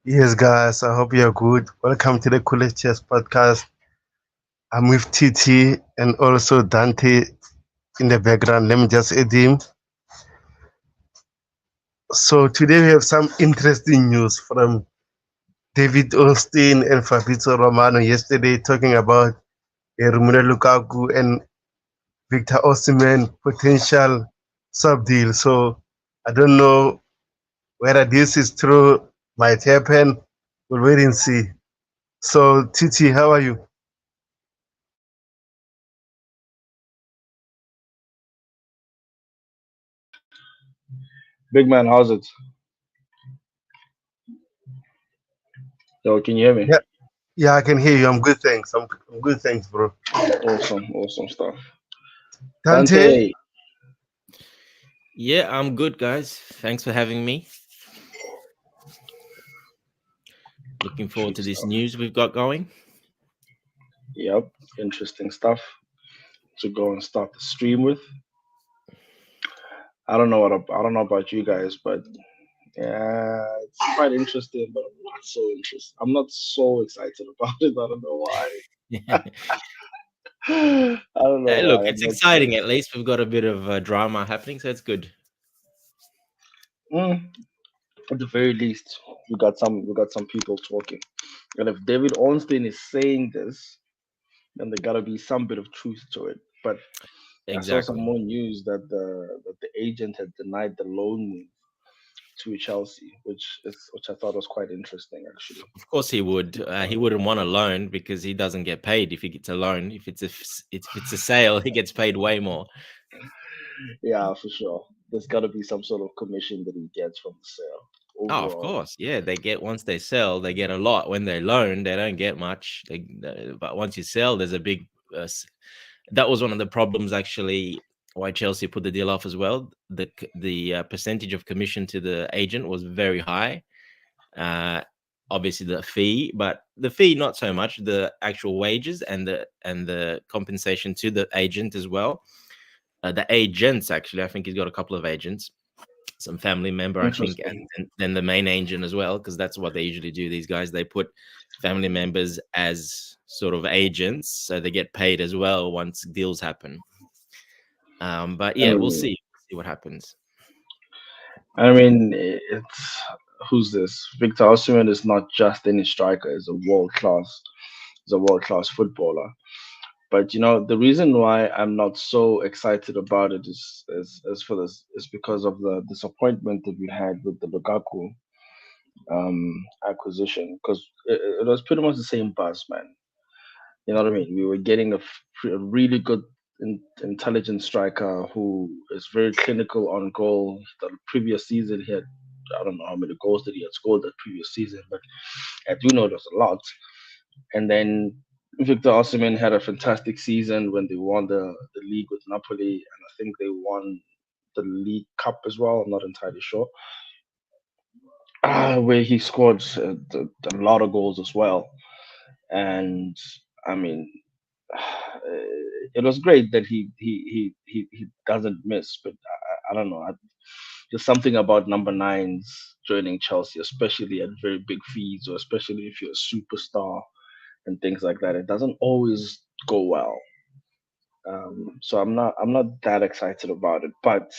Yes, guys, I hope you're good. Welcome to the Coolest Chess Podcast. I'm with TT and also Dante in the background. Let me just add him. So, today we have some interesting news from David Olstein and Fabrizio Romano yesterday talking about Romelu Lukaku and Victor Osimhen potential sub deal. So, I don't know whether this is true, might happen. We'll wait and see. So, TT, how are you? Big man, how's it? Yo, can you hear me? Yeah. Yeah, I can hear you. I'm good, thanks. I'm good, thanks, bro. Awesome, awesome stuff. Dante, Dante, Yeah, I'm good, guys. Thanks for having me. Looking forward good to this stuff. news we've got going. Yep, interesting stuff to go and start the stream with. I don't know about you guys, but yeah, it's quite interesting. But I'm not so interested. I'm not so excited about it. I don't know why. I don't know Look, why. I'm it's not so exciting. At excited. least we've got a bit of drama happening, so it's good. Mm, at the very least, we got some people talking. And if David Ornstein is saying this, then there gotta be some bit of truth to it. But I saw some Exactly. more news that the agent had denied the loan move to Chelsea, which I thought was quite interesting actually. Of course, he would. He wouldn't want a loan because he doesn't get paid if he gets a loan. If it's a sale, he gets paid way more. Yeah, for sure. There's got to be some sort of commission that he gets from the sale Oh, of overall. course. Yeah, they get once they sell, they get a lot. When they loan, they don't get much. But once you sell, there's a big. That was one of the problems actually. Why Chelsea put the deal off as well. The percentage of commission to the agent was very high. Uh, Obviously the fee, but the fee not so much. The actual wages and the compensation to the agent as well. The agents actually, I think he's got a couple of agents, some family member, I think, and, Interesting. and then the main agent as well, because that's what they usually do. These guys, they put family members as sort of agents, so they get paid as well once deals happen. But I yeah, we'll mean, see. See what happens. it's who's this? Victor Osimhen is not just any striker; he's a world class footballer. But the reason why I'm not so excited about it is for this is because of the disappointment that we had with the Lukaku acquisition. Because it was pretty much the same buzz, man. You know what I mean? We were getting a really good, intelligent striker who is very clinical on goal. The previous season, he had, I don't know how many goals that he had scored that previous season, but I do know it was a lot. And then Victor Osimhen had a fantastic season when they won the league with Napoli, and I think they won the League Cup as well. I'm not entirely sure. Where he scored a lot of goals as well. And I mean, it was great that he doesn't miss, but I don't know. There's something about number nines joining Chelsea, especially at very big fees, or especially if you're a superstar and things like that. It doesn't always go well. So I'm not that excited about it, but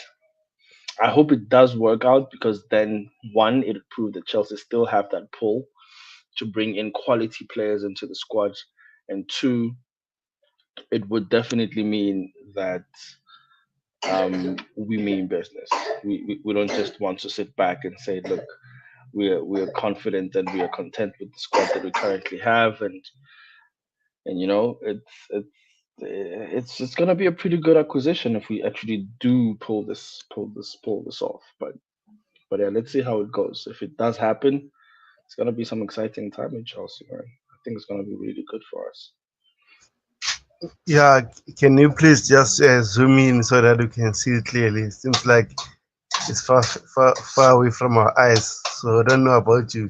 I hope it does work out because then one, it'll prove that Chelsea still have that pull to bring in quality players into the squad, and two, it would definitely mean that we mean business. We don't just want to sit back and say, look, we're confident and we are content with the squad that we currently have, and it's gonna be a pretty good acquisition if we actually do pull this off. But yeah, let's see how it goes. If it does happen, it's gonna be some exciting time in Chelsea, man. I think it's gonna be really good for us. yeah, can you please just zoom in so that we can see it clearly? It seems like it's far away from our eyes. So I don't know about you.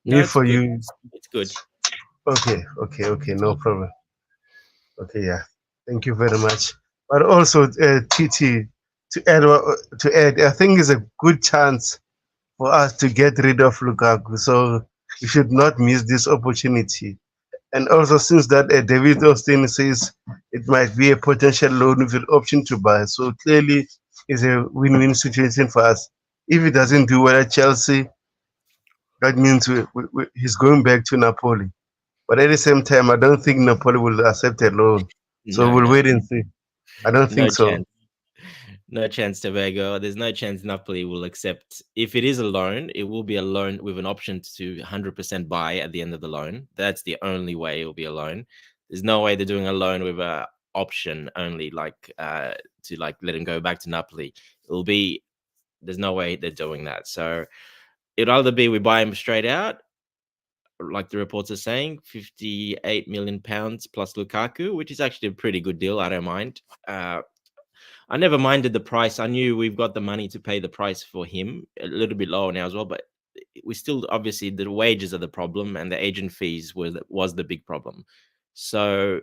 No, Me it's for good. you. It's good. Okay, no problem. Okay, yeah. Thank you very much. But also, TT, to add, I think it's a good chance for us to get rid of Lukaku. So we should not miss this opportunity. And also, since that David Austin says it might be a potential loan with an option to buy, so clearly it's a win-win situation for us. If he doesn't do well at Chelsea, that means he's going back to Napoli. But at the same time, I don't think Napoli will accept a loan. So No, we'll no, wait and see. I don't no think so. chance. No chance, Tobago. There's no chance Napoli will accept. If it is a loan, it will be a loan with an option to 100% buy at the end of the loan. That's the only way it will be a loan. There's no way they're doing a loan with a option only, like to like let him go back to Napoli. It'll be there's no way they're doing that. So it'll either be we buy him straight out, like the reports are saying, 58 million pounds plus Lukaku, which is actually a pretty good deal. I don't mind. I never minded the price. I knew we've got the money to pay the price for him, a little bit lower now as well, but we still obviously the wages are the problem and the agent fees was the big problem. So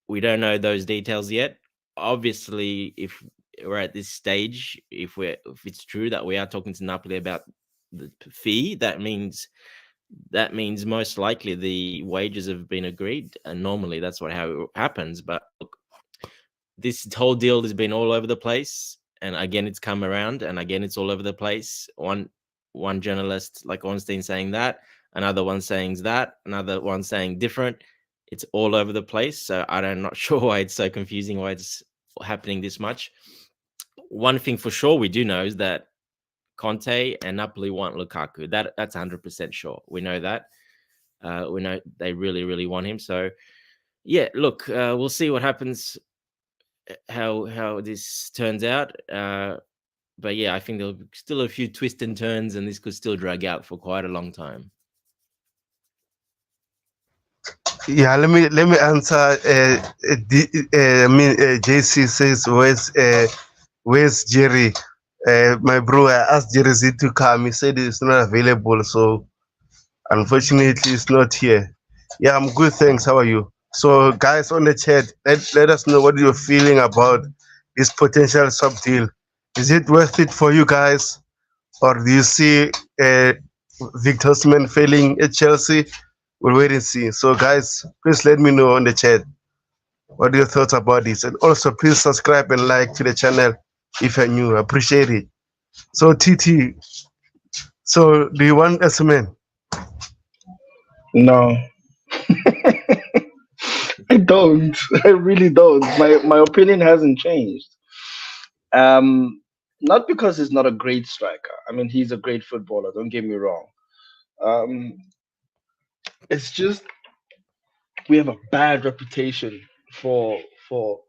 we don't know those details yet. Obviously, if we're at this stage, if it's true that we are talking to Napoli about the fee, that means most likely the wages have been agreed, and normally that's how it happens. But look, this whole deal has been all over the place, and again it's come around, and again it's all over the place. One journalist like Ornstein saying that, another one saying that, another one saying different. It's all over the place, so I'm not sure why it's so confusing, why it's happening this much. One thing for sure we do know is that Conte and Napoli want Lukaku. That's 100% sure. We know that. We know they really, really want him. So yeah, look, we'll see what happens, how this turns out. But yeah, I think there'll be still a few twists and turns, and this could still drag out for quite a long time. Yeah, let me answer. JC says, where's Jerry? My bro, I asked Jerry Z to come. He said it's not available, so unfortunately, it's not here. Yeah, I'm good, thanks. How are you? So, guys on the chat, let us know what you're feeling about this potential sub deal. Is it worth it for you guys, or do you see uh, Victor Osimhen failing at Chelsea? We'll wait and see. So, guys, please let me know on the chat what are your thoughts about this, and also please subscribe and like to the channel if you're new. I appreciate it. So, TT, so do you want Osimhen? No, I don't. I really don't. My opinion hasn't changed. Um, Not because he's not a great striker. I mean, he's a great footballer. Don't get me wrong. Um, it's just we have a bad reputation for for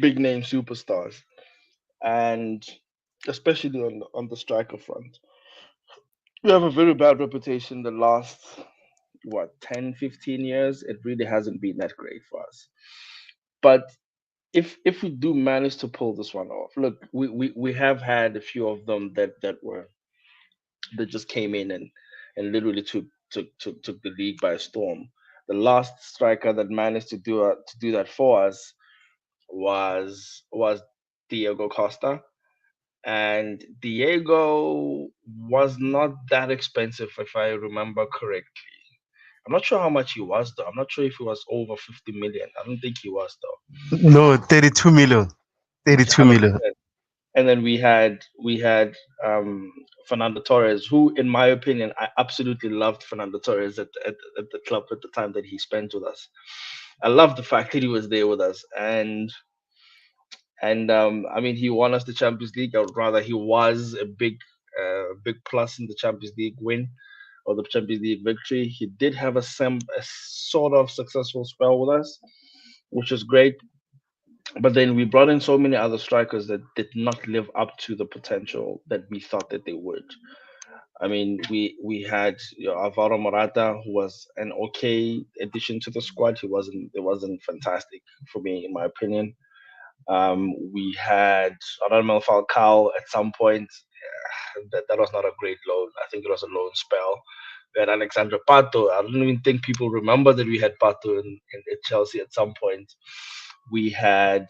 big name superstars, and especially on the striker front, we have a very bad reputation. The last what 10, 15 years, it really hasn't been that great for us. But if we do manage to pull this one off, look, we have had a few of them that just came in and literally took the league by storm. The last striker that managed to do that for us was Diego Costa, and Diego was not that expensive if I remember correctly. I'm not sure how much he was though. I'm not sure if he was over 50 million. I don't think he was though. No, 32 million. 32 million. 100%. And then we had Fernando Torres, who, in my opinion, I absolutely loved Fernando Torres at the club at the time that he spent with us. I love the fact that he was there with us, and I mean, he won us the Champions League, or rather, he was a big plus in the Champions League win or the Champions League victory. He did have a sort of successful spell with us, which is great. But then we brought in so many other strikers that did not live up to the potential that we thought that they would. I mean, we had Alvaro Morata, who was an okay addition to the squad. It wasn't fantastic for me, in my opinion. We had Radamel Falcao at some point. That was not a great loan. I think it was a loan spell. We had Alexandre Pato. I don't even think people remember that we had Pato in at Chelsea at some point. We had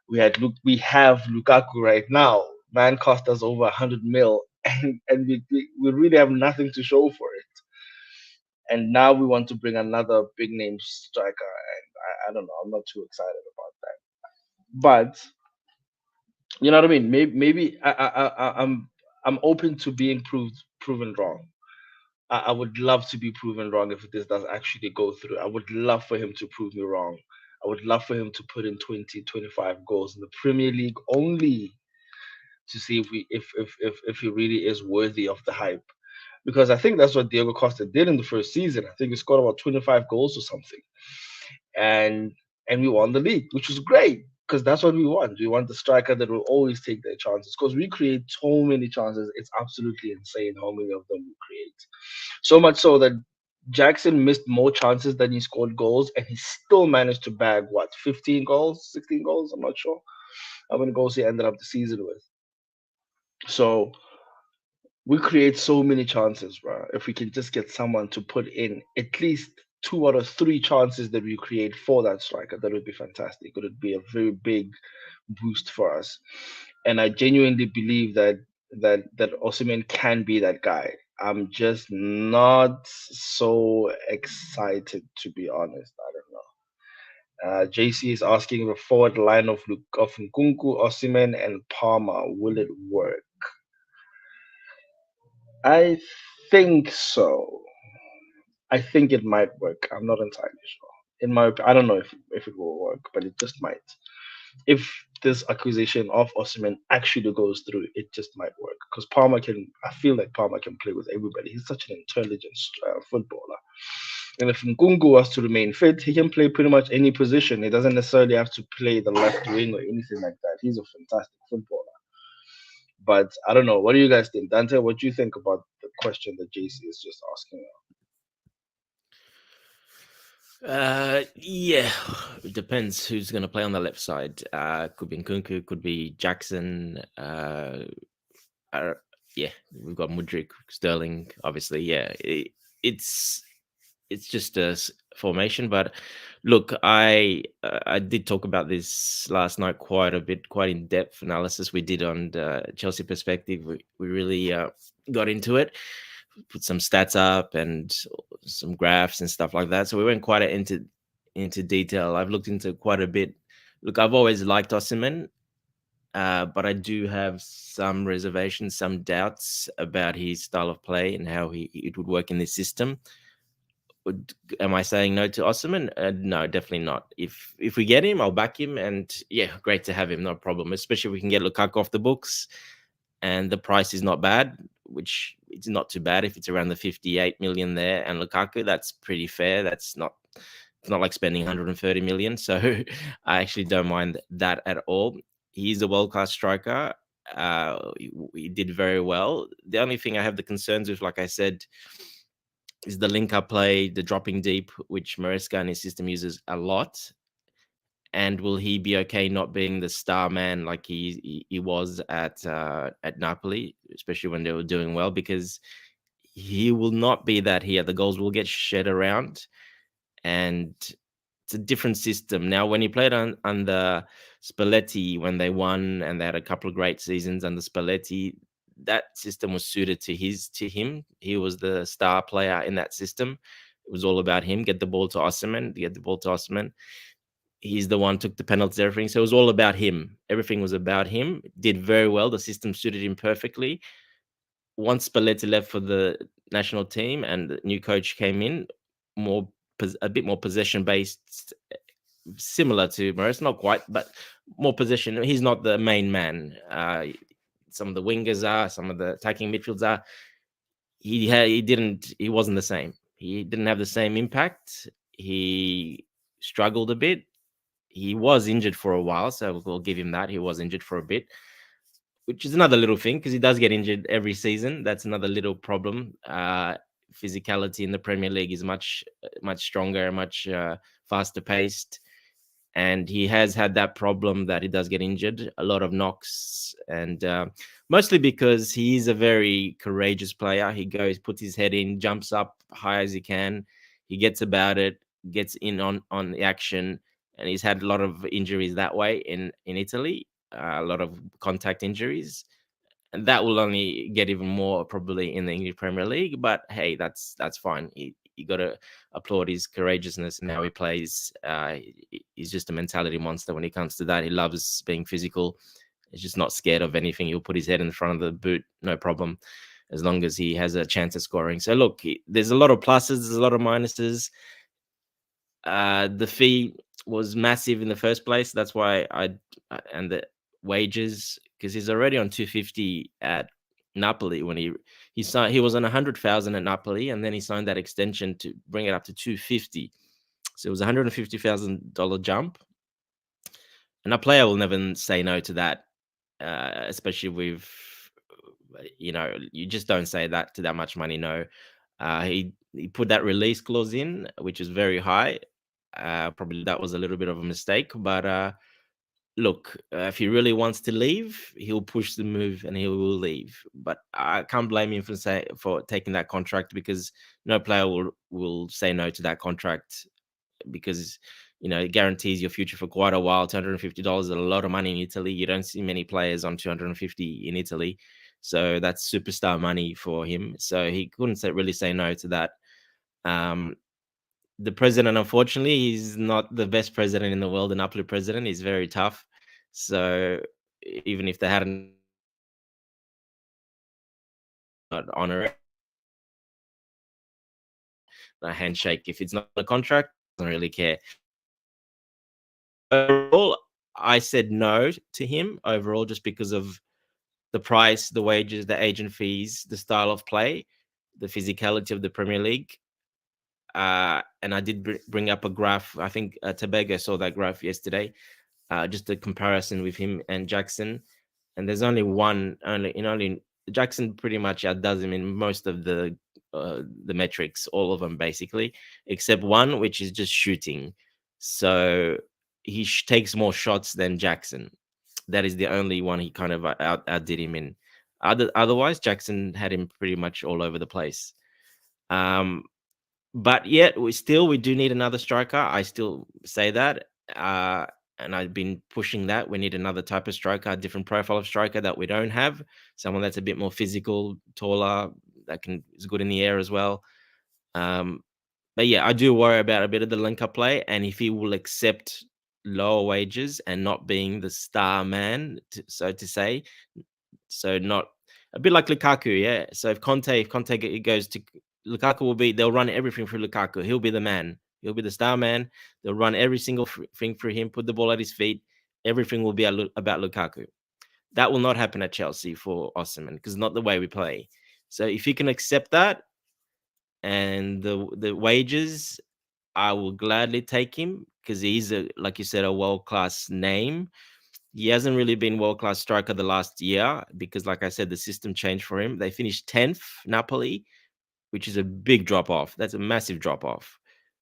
we have Lukaku right now. Man cost us over 100 mil, and we really have nothing to show for it. and now we want to bring another big name striker, and I don't know. I'm not too excited about that. But you know what I mean? Maybe I'm open to being proven wrong. I would love to be proven wrong if this does actually go through. I would love for him to prove me wrong. I would love for him to put in 20, 25 goals in the Premier League only to see if he really is worthy of the hype. Because I think that's what Diego Costa did in the first season. I think he scored about 25 goals or something, and we won the league, which was great because that's what we want. We want the striker that will always take their chances because we create so many chances. It's absolutely insane how many of them we create. So much so that Jackson missed more chances than he scored goals, and he still managed to bag what 15 goals, 16 goals. I'm not sure how many goals he ended up the season with. So we create so many chances, bro. If we can just get someone to put in at least 2 out of 3 chances that we create for that striker, that would be fantastic. It would be a very big boost for us. And I genuinely believe that Osimhen can be that guy. I'm just not so excited, to be honest. I don't know. JC is asking the forward line of Nkunku, Osimhen, and Palmer. Will it work? I think so. I think it might work. I'm not entirely sure. I don't know if it will work, but it just might. If this acquisition of Osimhen actually goes through, it just might work. Because Palmer can, I feel like Palmer can play with everybody. He's such an intelligent footballer. And if Nkungu was to remain fit, he can play pretty much any position. He doesn't necessarily have to play the left wing or anything like that. He's a fantastic footballer. But I don't know. What do you guys think? Dante, what do you think about the question that JC is just asking? Yeah, it depends who's going to play on the left side. Could be Nkunku, could be Jackson. Uh, yeah, we've got Mudryk, Sterling, obviously. Yeah, it's just a formation. But look, I did talk about this last night quite a bit, quite in depth analysis we did on the Chelsea perspective. We really got into it, put some stats up and some graphs and stuff like that. So we went quite into detail. I've looked into quite a bit. Look, I've always liked Osimhen, but I do have some reservations, some doubts about his style of play and how it would work in this system. Am I saying no to Osimhen? No, definitely not. If we get him, I'll back him, and yeah, great to have him, no problem. Especially if we can get Lukaku off the books, and the price is not bad, which it's not too bad if it's around the 58 million there, and Lukaku, that's pretty fair. It's not like spending 130 million, so I actually don't mind that at all. He's a world class striker. He did very well. The only thing I have the concerns with, like I said, is the link up play, the dropping deep, which Maresca and his system uses a lot. And will he be okay not being the star man like he was at Napoli, especially when they were doing well? Because he will not be that here. The goals will get shed around, and it's a different system now. When he played under Spalletti, when they won and they had a couple of great seasons under Spalletti, that system was suited to him. He was the star player in that system. It was all about him. Get the ball to Osimhen. He's the one took the penalties, everything. So it was all about him. Everything was about him. Did very well. The system suited him perfectly. Once Spalletti left for the national team and the new coach came in, a bit more possession based, similar to Maresca, not quite, but more possession. He's not the main man. Some of the wingers are, some of the attacking midfields are. He wasn't the same. He didn't have the same impact. He struggled a bit. He was injured for a while, so we'll give him that. He was injured for a bit, which is another little thing because he does get injured every season. That's another little problem. Physicality in the Premier League is much stronger, much faster paced, and he has had that problem that he does get injured, a lot of knocks, and mostly because he is a very courageous player. He puts his head in, jumps up high as he can. He gets about it, gets in on the action, and he's had a lot of injuries that way in Italy, a lot of contact injuries, and that will only get even more probably in the English Premier League. But hey, that's fine. you got to applaud his courageousness and how he plays. He's just a mentality monster when it comes to that. He loves being physical. He's just not scared of anything. He'll put his head in front of the boot, no problem, as long as he has a chance of scoring. So look, there's a lot of pluses, there's a lot of minuses. The fee was massive in the first place. That's why and the wages, because he's already on 250 at Napoli when he signed. He was on 100,000 at Napoli, and then he signed that extension to bring it up to 250. So it was $150,000 jump, and a player will never say no to that, especially with, you just don't say that to that much money. No, he put that release clause in, which is very high. Probably that was a little bit of a mistake, but look, if he really wants to leave, he'll push the move and he will leave. But I can't blame him for taking that contract, because no player will say no to that contract, because it guarantees your future for quite a while. $250 is a lot of money in Italy. You don't see many players on 250 in Italy, so that's superstar money for him. So he couldn't really say no to that. The president, unfortunately, he's not the best president in the world. The Napoli president is very tough. So even if they hadn't honor it, a handshake, if it's not a contract, doesn't really care. Overall, I said no to him overall, just because of the price, the wages, the agent fees, the style of play, the physicality of the Premier League. And I did bring up a graph. I think Tabega saw that graph yesterday, just a comparison with him and Jackson. And there's only Jackson pretty much outdoes him in most of the metrics, all of them basically, except one, which is just shooting. So he takes more shots than Jackson. That is the only one he kind of outdid him in. Otherwise, Jackson had him pretty much all over the place. But yet, we do need another striker. I still say that. And I've been pushing that. We need another type of striker, a different profile of striker that we don't have. Someone that's a bit more physical, taller, that is good in the air as well. But yeah, I do worry about a bit of the link-up play, and if he will accept lower wages and not being the star man, so to say. So not a bit like Lukaku, yeah. So if Conte goes to Lukaku, they'll run everything through Lukaku. He'll be the man. He'll be the star man. They'll run every single thing through him, put the ball at his feet. Everything will be about Lukaku. That will not happen at Chelsea for Osimhen, because not the way we play. So if you can accept that and the wages, I will gladly take him, because he's like you said, a world-class name. He hasn't really been world-class striker the last year, because like I said, the system changed for him. They finished 10th, Napoli, which is a big drop-off. That's a massive drop-off.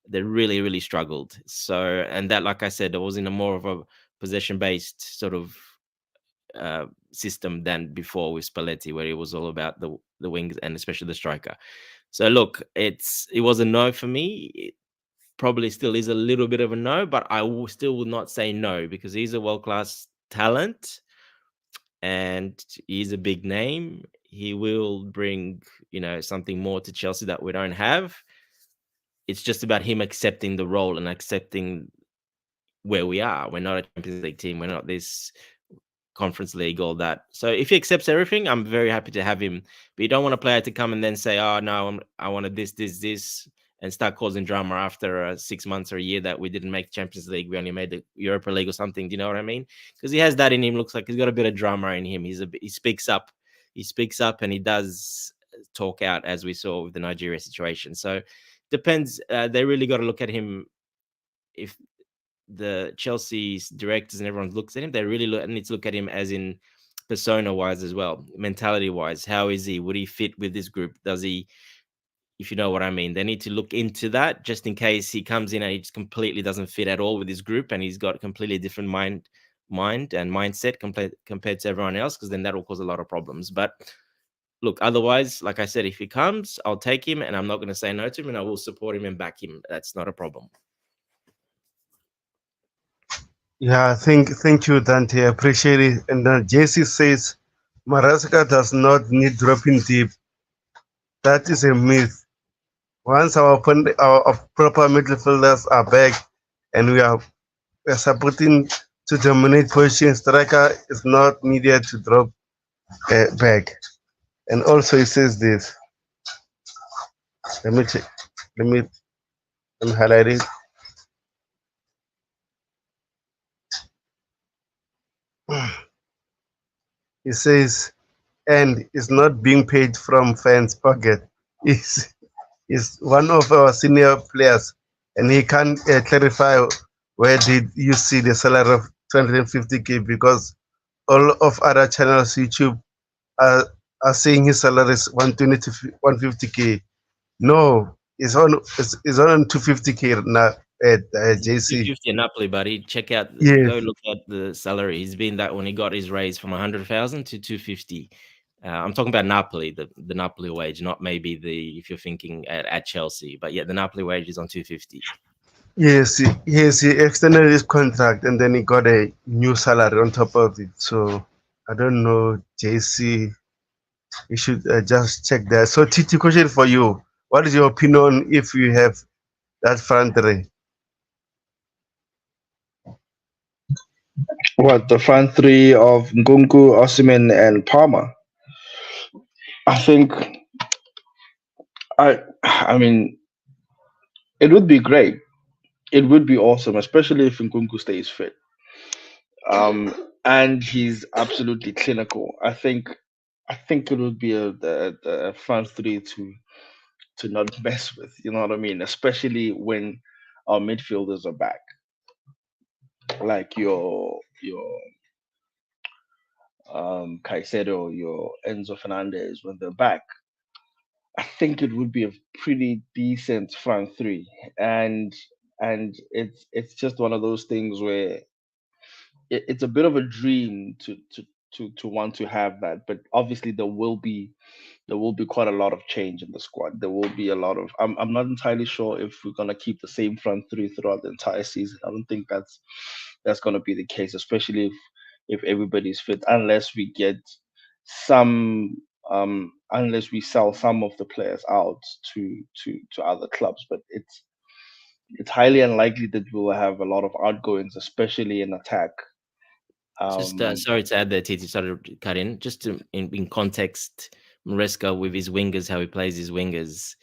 They really, really struggled. So, and that, like I said, it was in a more of a possession-based sort of system than before with Spalletti, where it was all about the wings and especially the striker. So look, it was a no for me. It probably still is a little bit of a no, but I still would not say no, because he's a world-class talent and he's a big name. He will bring, something more to Chelsea that we don't have. It's just about him accepting the role and accepting where we are. We're not a Champions League team. We're not this Conference League, all that. So if he accepts everything, I'm very happy to have him. But you don't want a player to come and then say, oh, no, I wanted this, and start causing drama after 6 months or a year that we didn't make Champions League. We only made the Europa League or something. Do you know what I mean? Because he has that in him. Looks like he's got a bit of drama in him. He speaks up. He speaks up and he does talk out, as we saw with the Nigeria situation. So depends. They really got to look at him. If the Chelsea's directors and everyone looks at him, they really need to look at him as in persona-wise as well, mentality-wise. How is he? Would he fit with this group? Does he? If you know what I mean, they need to look into that, just in case he comes in and he just completely doesn't fit at all with his group, and he's got a completely different mind and mindset compared to everyone else, because then that will cause a lot of problems. But look, otherwise, like I said, if he comes, I'll take him, and I'm not going to say no to him, and I will support him and back him. That's not a problem. Yeah, thank you, Dante. I appreciate it. And then JC says, Maresca does not need dropping deep. That is a myth. once our proper midfielders are back and we are supporting to dominate position, striker is not needed to drop back. And also, it says this. Let me check. Let me let me highlight it. It says, and is not being paid from fans' pocket. Is one of our senior players, and he can't clarify where did you see the salary of 250k because all of other channels YouTube are, are saying his salary is 120 to 150k. No, it's on 250k now at JC. 250 in Napoli, buddy. Check out, go Yes, look at the salary. He's been that when he got his raise from 100,000 to 250. I'm talking about Napoli, the Napoli wage, not maybe the if you're thinking at Chelsea, but yeah, the Napoli wage is on 250. yes, he extended his contract and then he got a new salary on top of it. So I don't know, JC. You should just check that. So, Titi, question for you: what is your opinion if you have that front three? What the front three of Nkunku, Osimhen, and Palmer? I think I mean it would be great. It would be awesome, especially if Nkunku stays fit. And he's absolutely clinical. I think it would be a front three to not mess with. You know what I mean? Especially when our midfielders are back, like your Caicedo, your Enzo Fernandez. When they're back, I think it would be a pretty decent front three, and it's just one of those things where it's a bit of a dream to want to have that, but obviously there will be quite a lot of change in the squad. There will be a lot of. I'm not entirely sure if we're gonna keep the same front three throughout the entire season. I don't think that's gonna be the case, especially if everybody's fit, unless we get some unless we sell some of the players out to other clubs. But it's highly unlikely that we'll have a lot of outgoings, especially in attack. Just Um, sorry to add there, Titi, sorry to cut in. Just in context, Maresca with his wingers, how he plays his wingers.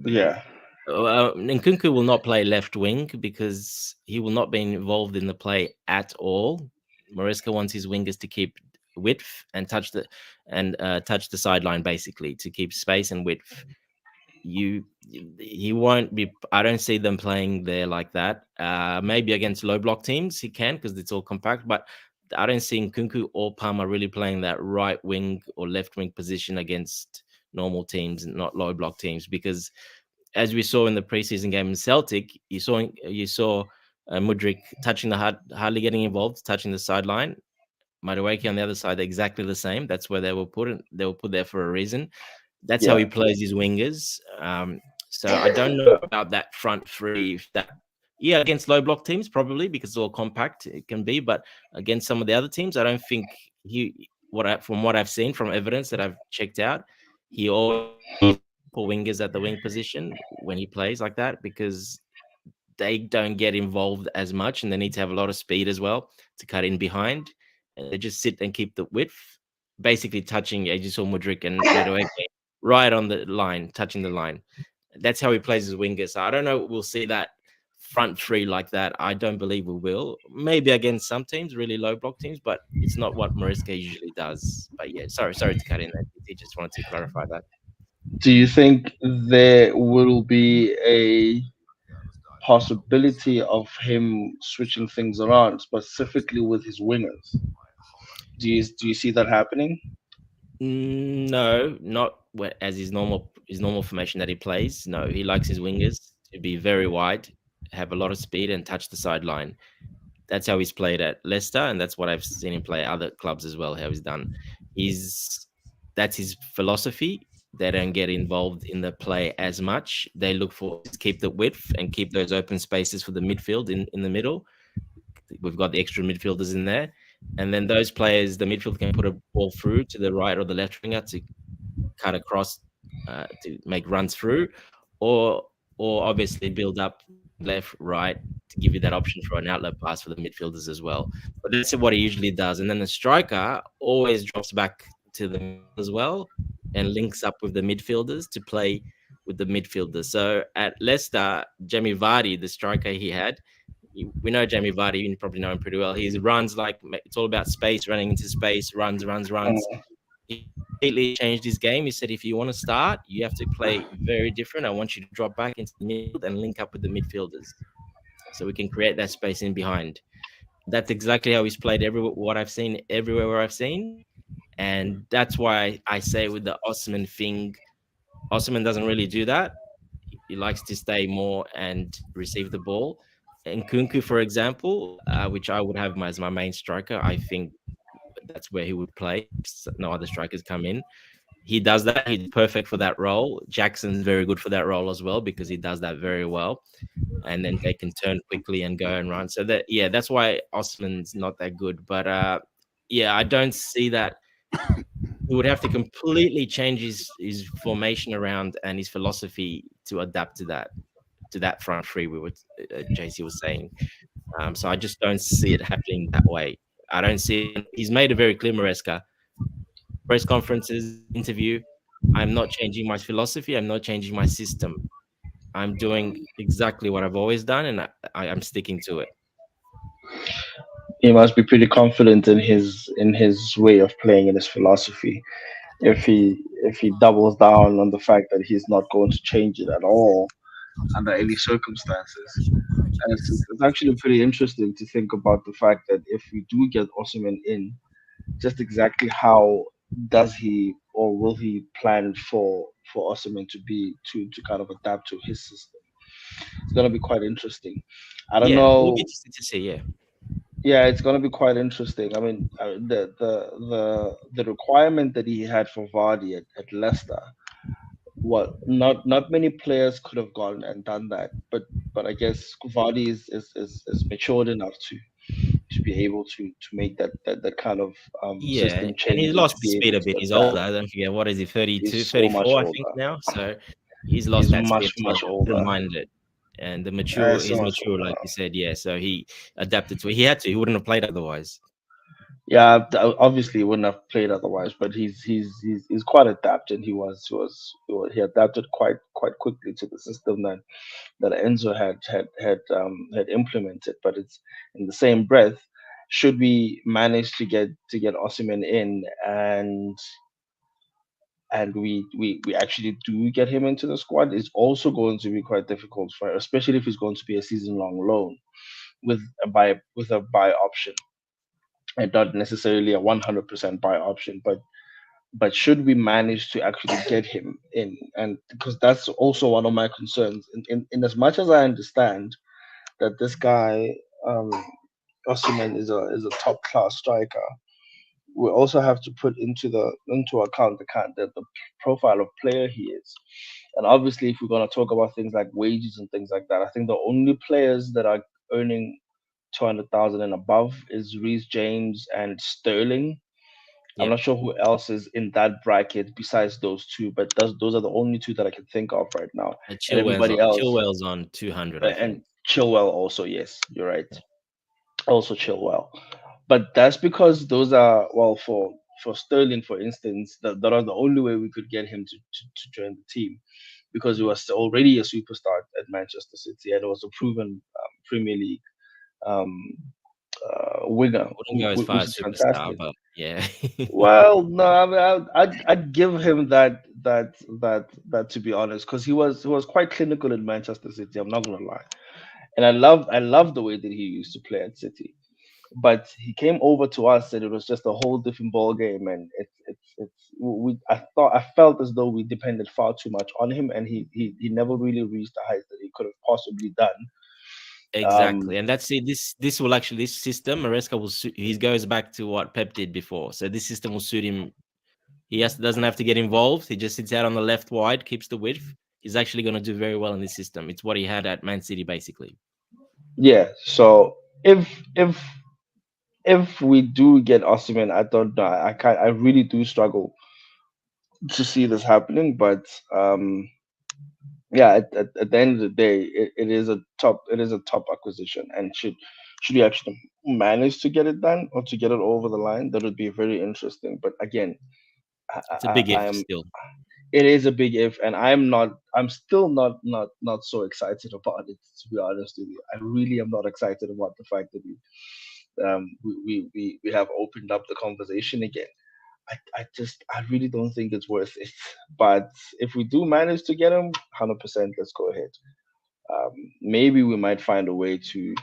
yeah, Nkunku will not play left wing because he will not be involved in the play at all. Maresca wants his wingers to keep width and touch the sideline basically to keep space and width. You He won't be. I don't see them playing there like that. Maybe against low block teams he can because it's all compact, but I don't see Nkunku or Palmer really playing that right wing or left wing position against normal teams and not low block teams because as we saw in the preseason game in Celtic, you saw Mudrik touching hardly getting involved, touching the sideline. Madueke on the other side, exactly the same. That's where they were put. They were put there for a reason. That's how yeah. he plays his wingers. So I don't know about that front three. If that, yeah, against low block teams probably because it's all compact. It can be, but against some of the other teams, I don't think from what I've seen from evidence that I've checked out, he always pull wingers at the wing position when he plays like that because they don't get involved as much and they need to have a lot of speed as well to cut in behind. And they just sit and keep the width, basically touching, as you saw Mudrik and Madueke, right on the line, touching the line. That's how he plays his winger. So I don't know. We'll see that front three like that. I don't believe we will. Maybe against some teams, really low block teams, but it's not what Maresca usually does. But yeah, sorry to cut in there. I just wanted to clarify that. Do you think there will be a possibility of him switching things around, specifically with his wingers? Do you see that happening? No, not as his normal formation that he plays. No, he likes his wingers to be very wide, have a lot of speed, and touch the sideline. That's how he's played at Leicester, and that's what I've seen him play at other clubs as well. How he's done, he's that's his philosophy. They don't get involved in the play as much. They look for just keep the width and keep those open spaces for the midfield in the middle. We've got the extra midfielders in there, and then those players, the midfield can put a ball through to the right or the left winger to cut across to make runs through, or obviously build up wing, left, right to give you that option for an outlet pass for the midfielders as well. But that's what he usually does. And then the striker always drops back to the middle as well and links up with the midfielders to play with the midfielders. So at Leicester, Jamie Vardy, the striker he had, we know Jamie Vardy, you probably know him pretty well. He runs like it's all about space, running into space, runs, runs, runs. Mm. He completely changed his game. He said, if you want to start, you have to play very different. I want you to drop back into the midfield and link up with the midfielders so we can create that space in behind. That's exactly how he's played what I've seen everywhere where I've seen. And that's why I say with the Osimhen thing, Osimhen doesn't really do that. He likes to stay more and receive the ball. And Kunku, for example, which I would have as my main striker, I think that's where he would play if no other strikers come in. He does that. He's perfect for that role. Jackson's very good for that role as well because he does that very well. And then they can turn quickly and go and run. So that that's why Osman's not that good. But yeah, I don't see that. He would have to completely change his formation around and his philosophy to adapt to that front three. We were JC was saying. So I just don't see it happening that way. I don't see it. He's made it very clear, Maresca. Press conferences, interview. I'm not changing my philosophy. I'm not changing my system. I'm doing exactly what I've always done, and I am sticking to it. He must be pretty confident in his way of playing and his philosophy. If he doubles down on the fact that he's not going to change it at all under any circumstances. And it's actually pretty interesting to think about the fact that if we do get Osimhen in, just exactly how does he or will he plan for Osimhen to be to kind of adapt to his system? It's gonna be quite interesting. I don't Yeah, it will be know. interesting to see. Yeah, Yeah, it's gonna be quite interesting. I mean, the requirement that he had for Vardy at Leicester, what not many players could have gone and done that. But I guess Vardy is matured enough to be able to make that kind of yeah, system and he's change and to lost his be speed able a bit. to He's adapt. older. I don't forget what is he, He's 32, so much 34, I think older. now. So he's lost He's that speed much as well. much I wouldn't older. mind it. And So he's much mature, older. like you said. Yeah, so he adapted to it. He had to. He wouldn't have played otherwise. Yeah, obviously he wouldn't have played otherwise, but he's quite adapted. He adapted quite quickly to the system that Enzo had implemented. But it's in the same breath, should we manage to get Osimhen in and we actually do get him into the squad, it's also going to be quite difficult for, especially if he's going to be a season long loan with a buy option and not necessarily a 100% buy option, but should we manage to actually get him in, and because that's also one of my concerns in as much as I understand that this guy um Osimhen is a top class striker, we also have to put into account the profile of player he is. And obviously if we're going to talk about things like wages and things like that, I think the only players that are earning 200,000 and above is Reece James and Sterling. I'm Yeah, not sure who else is in that bracket besides those two, but those are the only two that I can think of right now. And everybody else, Chilwell's on 200, I and think. Chilwell also, yes, you're right. Also Chilwell. But that's because those are, well, for Sterling, for instance, that are the only way we could get him to join the team because he was already a superstar at Manchester City and was a proven Premier League um, winger, Wouldn't go as far which as is superstar, fantastic. but yeah. Well, no, I mean, I'd give him that to be honest, because he was quite clinical in Manchester City. I'm not gonna lie, and I love the way that he used to play at City. But he came over to us, and it was just a whole different ball game. And it's we I felt as though we depended far too much on him, and he never really reached the heights that he could have possibly done. Um, Exactly, and that's it. This will actually this system Maresca will suit. He goes back to what Pep did before. So this system will suit him. Doesn't have to get involved. He just sits out on the left wide, keeps the width. He's actually going to do very well in this system. It's what he had at Man City, basically. yeah. So if we do get Osimhen, I don't know. I can't. I really do struggle to see this happening. But yeah, at the end of the day, it is a top acquisition, and should you actually manage to get it done or to get it over the line, that would be very interesting. But again, It's a big I if am still. it is a big if, and I'm still not so excited about it, to be honest with you. I really am not excited about the fact that we have opened up the conversation again. I really don't think it's worth it. But if we do manage to get him, 100%, let's go ahead. Maybe we might find a way to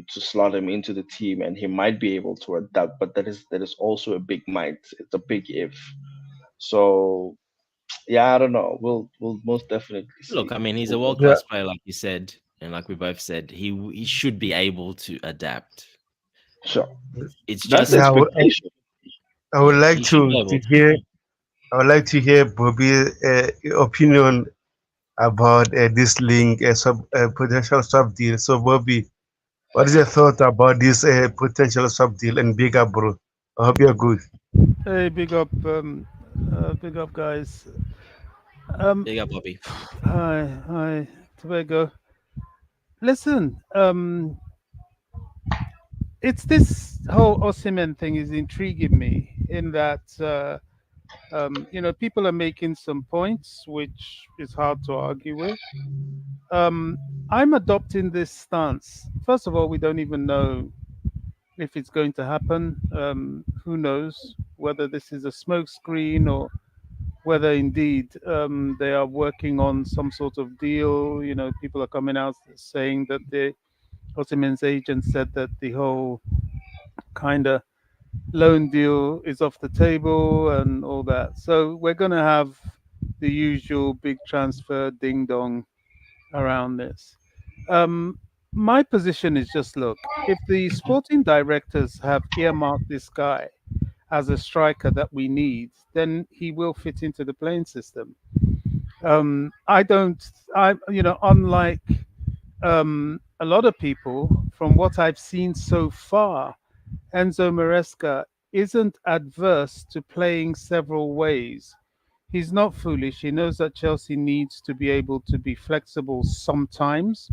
slot him into the team, and he might be able to adapt. But that is also a big might. It's a big if. So yeah, I don't know. We'll most definitely Look, see. I mean, he's a world Yeah, class player, like you said, and like we both said, he should be able to adapt. Sure, It's that's the yeah. just expectation. I would like he should be to able to. hear. I would like to hear Bobby's opinion about this link, potential sub deal. So, Bobby, what is your thought about this potential sub deal and bigger, bro? I hope you're good. Hey, big up, guys. Big up, Bobby. Hi, Tobago. Listen, it's this whole Osimhen thing is intriguing me in that people are making some points which is hard to argue with. Um, I'm adopting this stance. First of all, we don't even know if it's going to happen. Who knows whether this is a smokescreen or whether indeed they are working on some sort of deal. You know, people are coming out saying that the Osimhen's agent said that the whole kind of loan deal is off the table and all that. So we're going to have the usual big transfer ding dong around this. Um, my position is just look, if the sporting directors have earmarked this guy as a striker that we need, then he will fit into the playing system. I don't, unlike a lot of people, from what I've seen so far, Enzo Maresca isn't adverse to playing several ways. He's not foolish. He knows that Chelsea needs to be able to be flexible sometimes.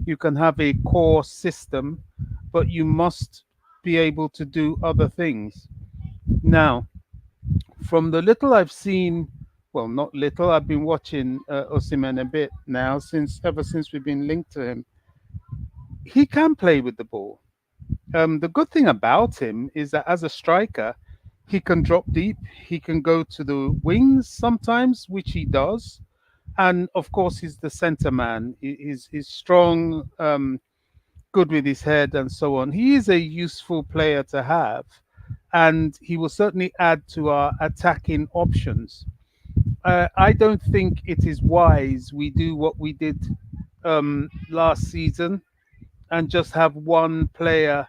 You can have a core system, but you must be able to do other things. Now, from the little I've seen, well, not little, I've been watching Osimhen a bit now, since ever since we've been linked to him. He can play with the ball. The good thing about him is that as a striker, he can drop deep. He can go to the wings sometimes, which he does. And of course, he's the centre man. He's strong, good with his head, and so on. He is a useful player to have, and he will certainly add to our attacking options. I don't think it is wise we do what we did last season and just have one player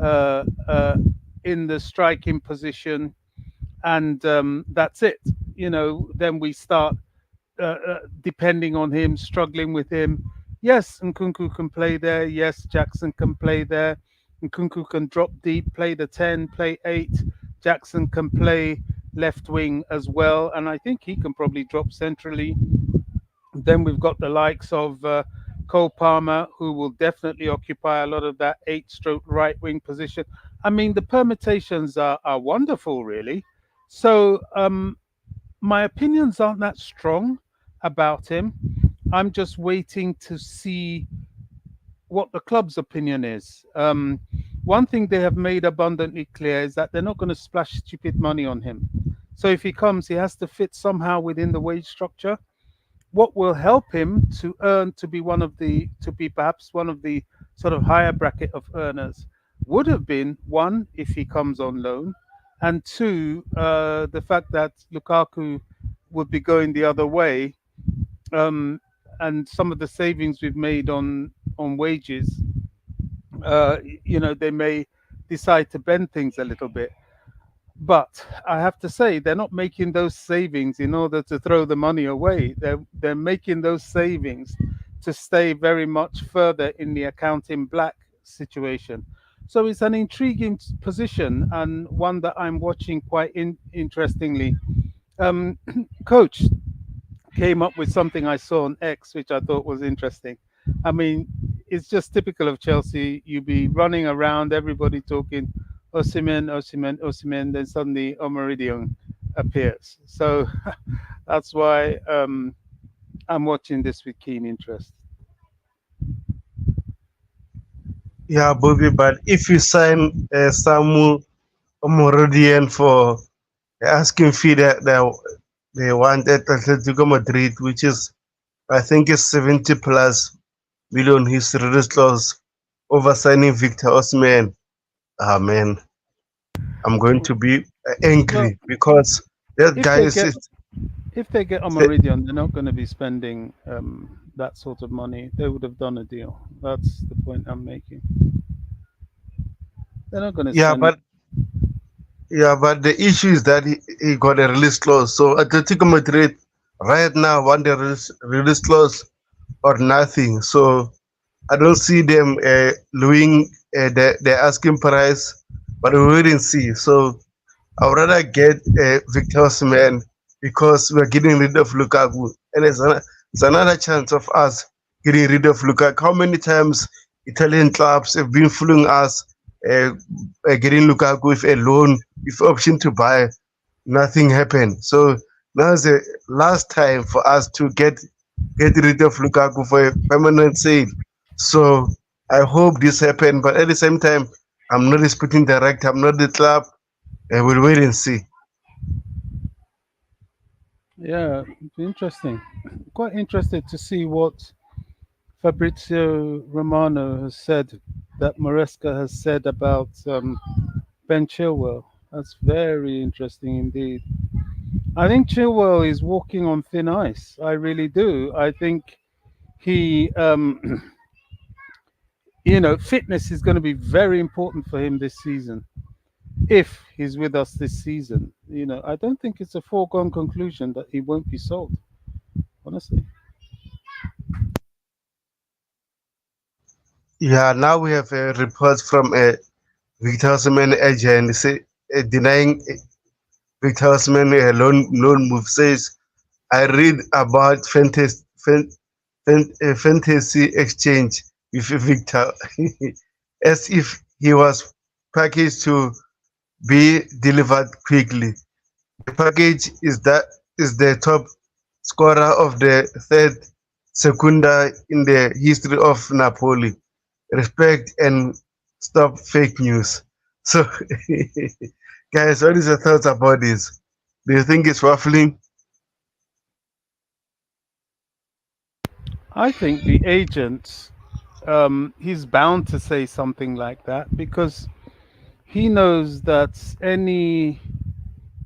uh, uh, in the striking position, and that's it. You know, then we start depending on him, struggling with him. Yes, Nkunku can play there. Yes, Jackson can play there. Nkunku can drop deep, play the 10, play 8. Jackson can play left wing as well. And I think he can probably drop centrally. Then we've got the likes of Cole Palmer, who will definitely occupy a lot of that 8 stroke right wing position. I mean, the permutations are wonderful, really. So my opinions aren't that strong about him. I'm just waiting to see what the club's opinion is. One thing they have made abundantly clear is that they're not going to splash stupid money on him. So if he comes, he has to fit somehow within the wage structure. What will help him to earn to be perhaps one of the sort of higher bracket of earners would have been one, if he comes on loan, and two, the fact that Lukaku would be going the other way, um, and some of the savings we've made on wages, they may decide to bend things a little bit. But I have to say, they're not making those savings in order to throw the money away. They're making those savings to stay very much further in the account in black situation. So it's an intriguing position, and one that I'm watching quite interestingly. Um, Coach, came up with something I saw on X, which I thought was interesting. I mean, it's just typical of Chelsea. You be running around, everybody talking Osimhen, Osimhen, Osimhen, then suddenly Omeridion appears. So that's why I'm watching this with keen interest. Yeah, Bobby, but if you sign Samu Omorodian for asking fee that they want at Atletico Madrid, which is I think is 70 plus million, his release clause over signing Victor Osimhen. Ah man, I'm going to be Well, angry because that if guy they is get if they get Omeridion, they're not going to be spending that sort of money. They would have done a deal. That's the point I'm making. They're not going to yeah, spend. but the issue is that he got a release clause. So Atletico Madrid right now want the release clause or nothing. So I don't see them lowering the asking price, but we wait and see. So I would rather get Victor Osimhen because we're getting rid of Lukaku, and it's another chance of us getting rid of Lukaku. How many times Italian clubs have been fooling us, uh, getting Lukaku with a loan, with option to buy, nothing happened. So now is the last time for us to get rid of Lukaku for a permanent sale. So I hope this happen, but at the same time, I'm not the sporting director, I'm not the club. We'll wait and see. Yeah, it's interesting. Quite interested to see what Fabrizio Romano has said, that Maresca has said about Ben Chilwell. That's very interesting indeed. I think Chilwell is walking on thin ice. I really do. I think he, fitness is going to be very important for him this season. If he's with us this season, I don't think it's a foregone conclusion that he won't be sold. Honestly. Yeah, now we have a report from a Victor Osimhen agent denying Victor Osimhen a loan move. Says I read about fantasy exchange with Victor as if he was packaged to be delivered quickly. The package is the top scorer of the third Secunda in the history of Napoli. Respect and stop fake news. So, guys, what is your thoughts about this? Do you think it's waffling? I think the agent, he's bound to say something like that because he knows that any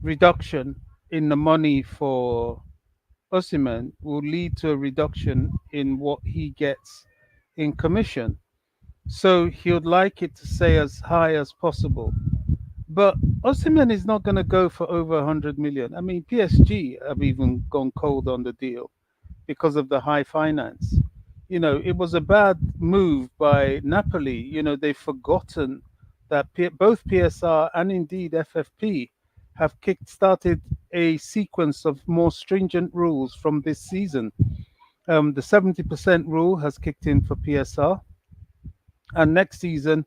reduction in the money for Osimhen will lead to a reduction in what he gets in commission. So he would like it to stay as high as possible. But Osimhen is not going to go for over 100 million. I mean, PSG have even gone cold on the deal because of the high finance. It was a bad move by Napoli. They've forgotten that both PSR and indeed FFP have kick-started a sequence of more stringent rules from this season. The 70% rule has kicked in for PSR, and next season,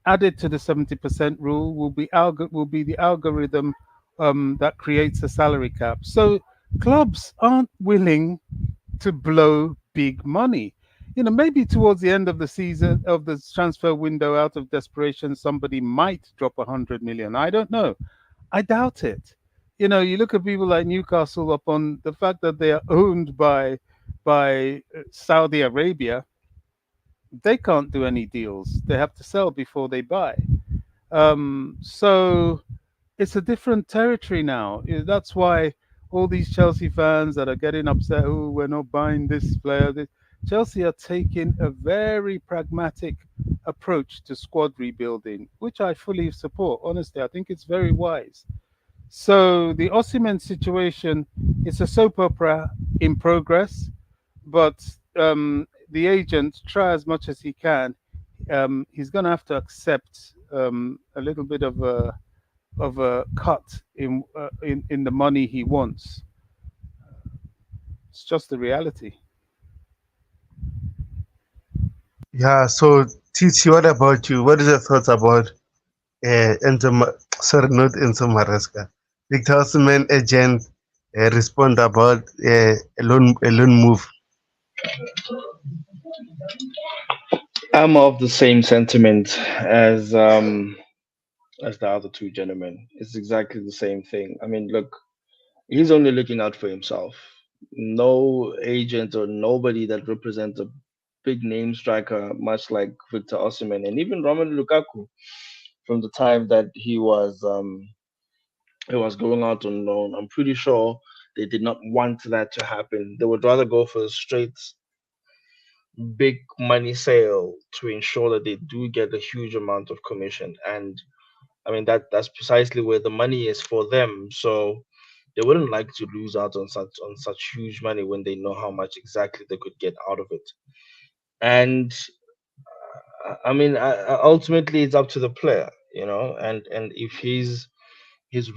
added to the 70% rule, will be the algorithm that creates a salary cap. So clubs aren't willing to blow big money. Maybe towards the end of the season of the transfer window, out of desperation, somebody might drop 100 million. I don't know. I doubt it. You look at people like Newcastle upon the fact that they are owned by Saudi Arabia. They can't do any deals. They have to sell before they buy. So it's a different territory now. That's why all these Chelsea fans that are getting upset, oh, we're not buying this player. Chelsea are taking a very pragmatic approach to squad rebuilding, which I fully support. Honestly, I think it's very wise. So the Osimhen situation is a soap opera in progress, but the agent try as much as he can. He's going to have to accept a little bit of a cut in the money he wants. It's just the reality. Yeah. So, Tichi, what about you? What is your thoughts about sorry, not Enzo Maresca, Victor Osimhen agent respond about a loan move? I'm of the same sentiment as the other two gentlemen. It's exactly the same thing. I mean, look, he's only looking out for himself. No agent or nobody that represents a big name striker, much like Victor Osimhen and even Romelu Lukaku, from the time that he was going out on loan. I'm pretty sure they did not want that to happen. They would rather go for a straight big money sale to ensure that they do get a huge amount of commission. And I mean that's precisely where the money is for them. So they wouldn't like to lose out on such huge money when they know how much exactly they could get out of it. And I mean, ultimately, it's up to the player, and if he's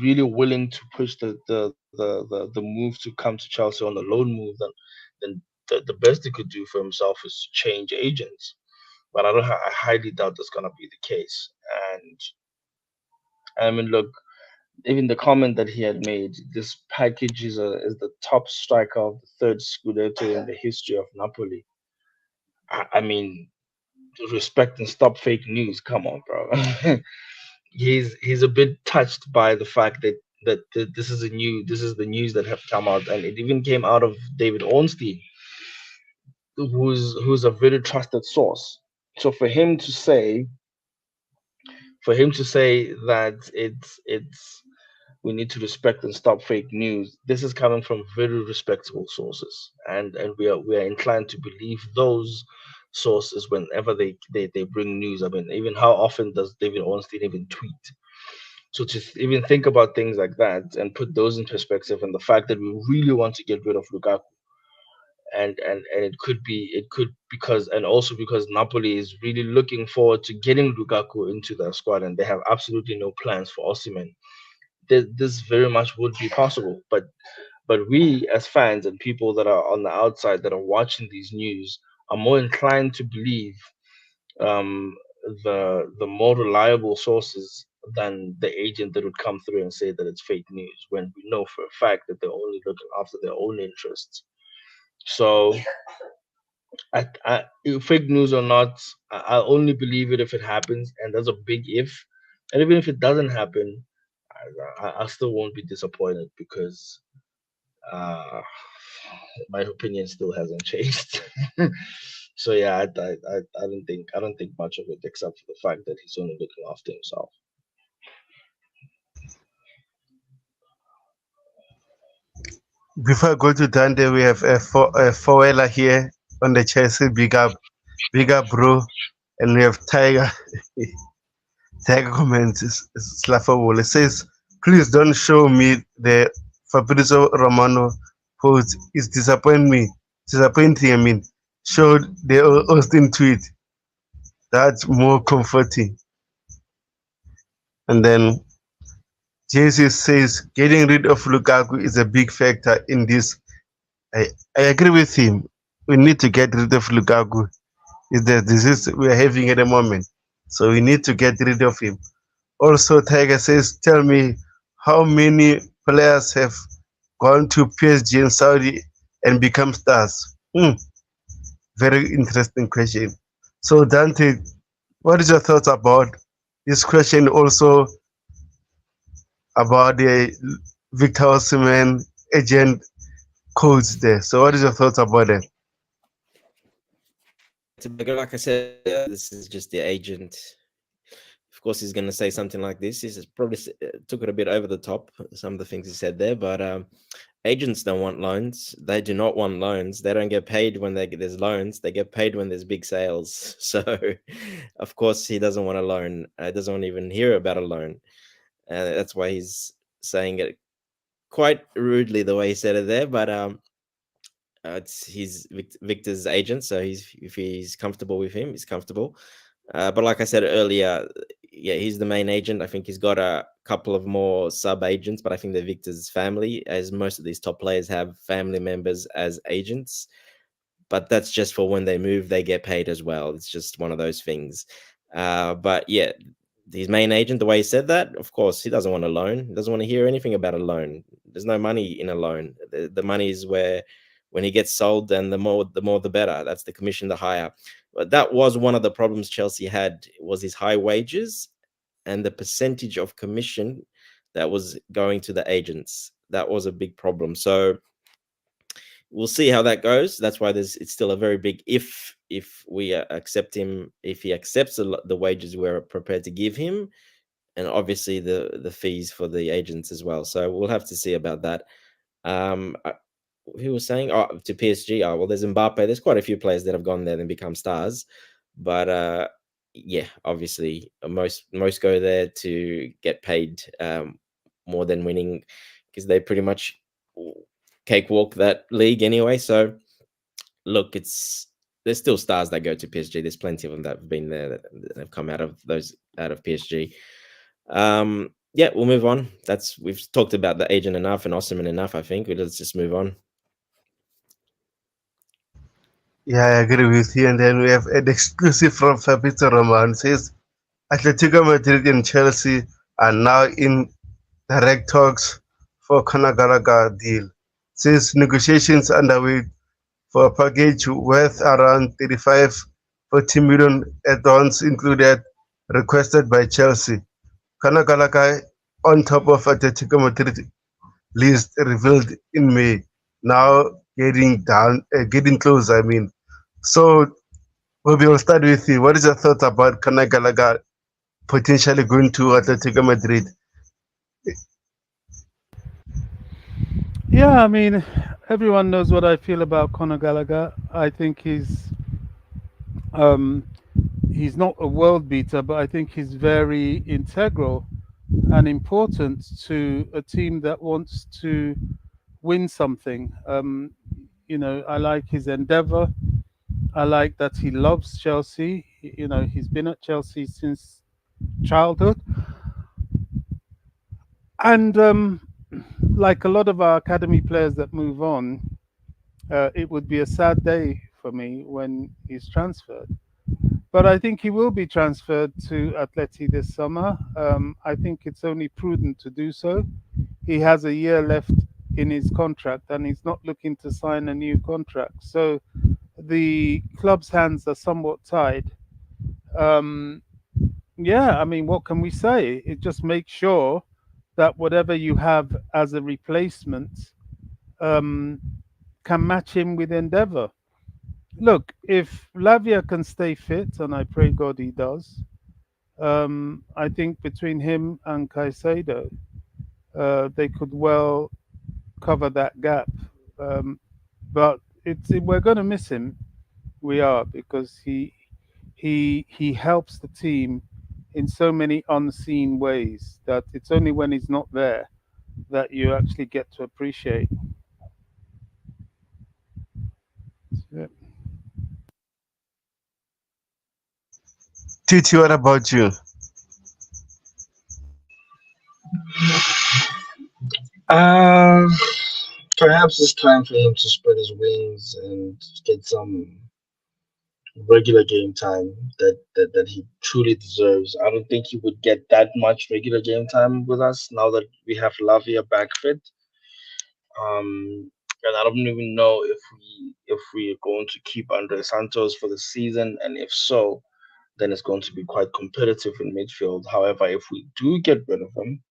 really willing to push the move to come to Chelsea on the loan move, then the best he could do for himself is to change agents. But I highly doubt that's gonna be the case. And I mean, look, even the comment that he had made, this package is the top striker of the third Scudetto in the history of Napoli. I mean, respect and stop fake news. Come on, bro. He's a bit touched by the fact that this is the news that have come out, and it even came out of David Ornstein, who's a very trusted source. So for him to say that it's we need to respect and stop fake news. This is coming from very respectable sources, and we are inclined to believe those sources whenever they bring news. I mean, even how often does David Ornstein even tweet? So to even think about things like that and put those in perspective, and the fact that we really want to get rid of Lukaku, and it could because and also because Napoli is really looking forward to getting Lukaku into their squad, and they have absolutely no plans for Osimhen. This very much would be possible, but we as fans and people that are on the outside that are watching these news are more inclined to believe um, the more reliable sources than the agent that would come through and say that it's fake news when we know for a fact that they're only looking after their own interests. So, if fake news or not, I only believe it if it happens, and that's a big if. And even if it doesn't happen, I still won't be disappointed because uh, my opinion still hasn't changed. So yeah, I don't think much of it except for the fact that he's only looking after himself. Before I go to Dante, we have a Fowella here on the Chelsea. Big up, bro. And we have Tiger. Tiger comments is laughable. It says, "Please don't show me the Fabrizio Romano post. It's disappointing. I mean, show the Austin tweet. That's more comforting." And then Jesus says, "Getting rid of Lukaku is a big factor in this." I agree with him. We need to get rid of Lukaku. Is the disease we are having at the moment. So we need to get rid of him. Also, Tiger says, "Tell me how many players have gone to PSG in Saudi and become stars?" Very interesting question. So, Dante, what is your thoughts about this question? Also about the Victor Osimhen agent codes there. So, what is your thoughts about that? Like I said, this is just the agent. Of course, he's going to say something like this. He's probably took it a bit over the top, some of the things he said there, but agents don't want loans. They do not want loans. They don't get paid when there's loans. They get paid when there's big sales. So, of course, he doesn't want a loan. Doesn't want to even hear about a loan. That's why he's saying it quite rudely the way he said it there. But it's Victor's agent, so if he's comfortable with him, he's comfortable. But like I said earlier, yeah, he's the main agent. I think he's got a couple of more sub agents, but I think they're Victor's family, as most of these top players have family members as agents. But that's just for when they move, they get paid as well. It's just one of those things. But yeah, his main agent, the way he said that, of course, he doesn't want a loan. He doesn't want to hear anything about a loan. There's no money in a loan. The money is where when he gets sold, then the more the better. That's the commission, the higher. But that was one of the problems Chelsea had, was his high wages and the percentage of commission that was going to the agents. That was a big problem. So we'll see how that goes. That's why it's still a very big if we accept him, if he accepts the wages we're prepared to give him, and obviously the fees for the agents as well. So we'll have to see about that. Who was saying to PSG? Oh, well, there's Mbappe. There's quite a few players that have gone there and become stars, but yeah, obviously most go there to get paid more than winning, because they pretty much cakewalk that league anyway. So look, there's still stars that go to PSG. There's plenty of them that have been there that have come out of PSG. Yeah, we'll move on. We've talked about the agent enough and Osimhen enough. I think let's just move on. Yeah, I agree with you. And then we have an exclusive from Fabrizio Romano. Says Atletico Madrid and Chelsea are now in direct talks for Conor Gallagher deal. Says negotiations underway for a package worth around 40 million add-ons included, requested by Chelsea. Conor Gallagher on top of Atletico Madrid list revealed in May. Now getting close. I mean, so we'll start with you. What is your thought about Conor Gallagher potentially going to Atletico Madrid? Yeah, I mean, everyone knows what I feel about Conor Gallagher. I think um, he's not a world beater, but I think he's very integral and important to a team that wants to win something. I like his endeavor. I like that he loves Chelsea. He's been at Chelsea since childhood. And like a lot of our academy players that move on, it would be a sad day for me when he's transferred. But I think he will be transferred to Atleti this summer. I think it's only prudent to do so. He has a year left in his contract and he's not looking to sign a new contract. So the club's hands are somewhat tied. Um, yeah, I mean, what can we say? It just makes sure that whatever you have as a replacement um, can match him with endeavor. Look, if Lavia can stay fit, and I pray God he does, I think between him and Caicedo, they could well cover that gap. Um, but we're going to miss him. We are, because he helps the team in so many unseen ways that it's only when he's not there that you actually get to appreciate. Yeah. Titi, what about you? Um, Perhaps it's time for him to spread his wings and get some regular game time that he truly deserves. I don't think he would get that much regular game time with us now that we have Lavia back fit. And I don't even know if we are going to keep Andre Santos for the season, and if so, then it's going to be quite competitive in midfield. However, if we do get rid of him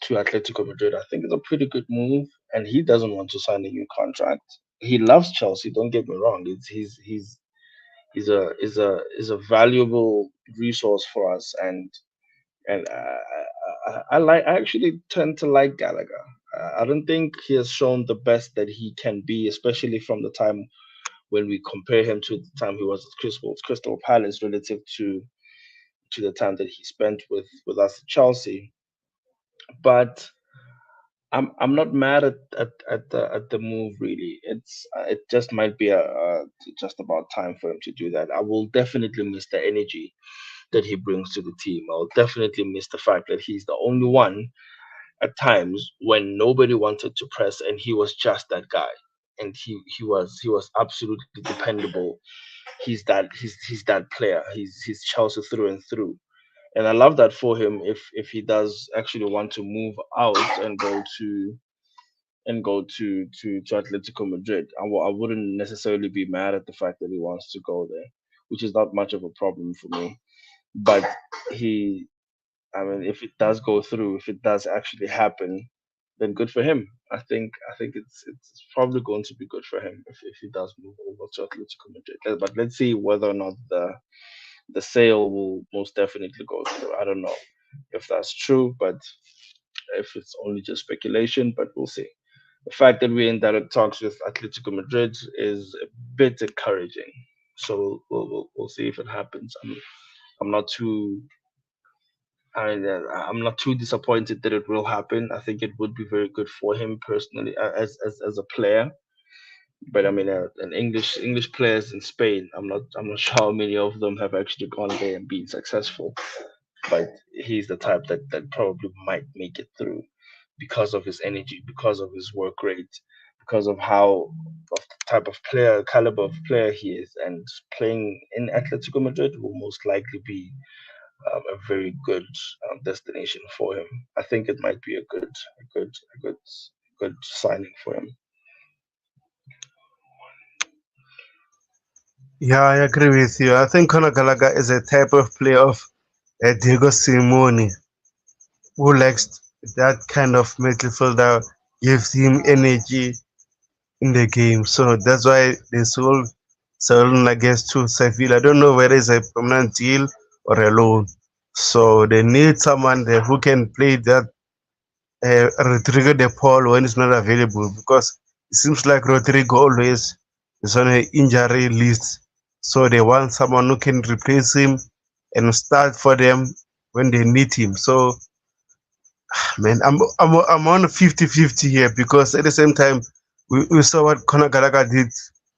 to Atletico Madrid, I think it's a pretty good move, and he doesn't want to sign a new contract. He loves Chelsea. Don't get me wrong. He's a valuable resource for us, and I actually tend to like Gallagher. I don't think he has shown the best that he can be, especially from the time when we compare him to the time he was at Crystal Palace relative to the time that he spent with us at Chelsea. But I'm not mad at the move really. It just might be just about time for him to do that. I will definitely miss the energy that he brings to the team. I'll definitely miss the fact that he's the only one at times when nobody wanted to press, and he was just that guy. And he was absolutely dependable. He's that player. He's Chelsea through and through. And I love that for him if he does actually want to move out and go to Atletico Madrid. I wouldn't necessarily be mad at the fact that he wants to go there, which is not much of a problem for me. But he, I mean, if it does go through, if it does actually happen, then good for him. I think it's probably going to be good for him if he does move over to Atletico Madrid. But let's see whether or not the sale will most definitely go through. I don't know if that's true, but if it's only just speculation, but we'll see. The fact that we're in direct talks with Atletico Madrid is a bit encouraging. So we'll see if it happens. I'm not too I'm not too disappointed that it will happen. I think it would be very good for him personally as a player. But I mean, an English players in Spain, I'm not sure how many of them have actually gone there and been successful. But he's the type that probably might make it through because of his energy, because of his work rate, because of how of the type of player, caliber of player he is, and playing in Atletico Madrid will most likely be a very good destination for him. I think it might be a good signing for him. Yeah, I agree with you. I think Conor Gallagher is a type of player of Diego Simone who likes that kind of midfielder, gives him energy in the game. So that's why they sold Saul against to Seville. I don't know whether it's a permanent deal or a loan. So they need someone there who can play that Rodrigo de Paul when he's not available because it seems like Rodrigo always is on an injury list. So they want someone who can replace him and start for them when they need him. So man, I'm on 50-50 here because at the same time we saw what Conor Gallagher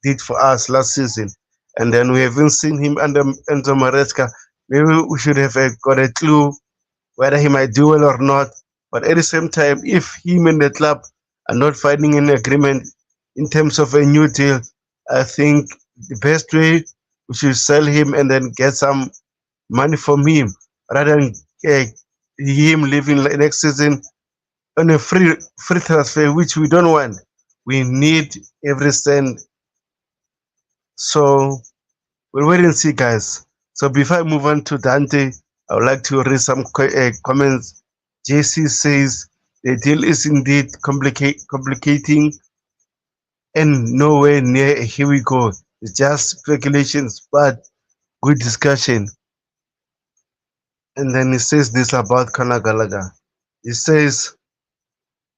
did for us last season, and then we haven't seen him under Enzo Maresca. Maybe we should have got a clue whether he might do well or not. But at the same time, if him and the club are not finding an agreement in terms of a new deal, I think the best way we should sell him and then get some money from him rather than uh, him leaving next season on a free transfer, which we don't want. We need every cent. So we'll wait and see, guys. So before I move on to Dante, I would like to read some comments. JC says the deal is indeed complicating and nowhere near. Here we go. It's just speculations, but good discussion. And then he says this about Conor Gallagher. He says,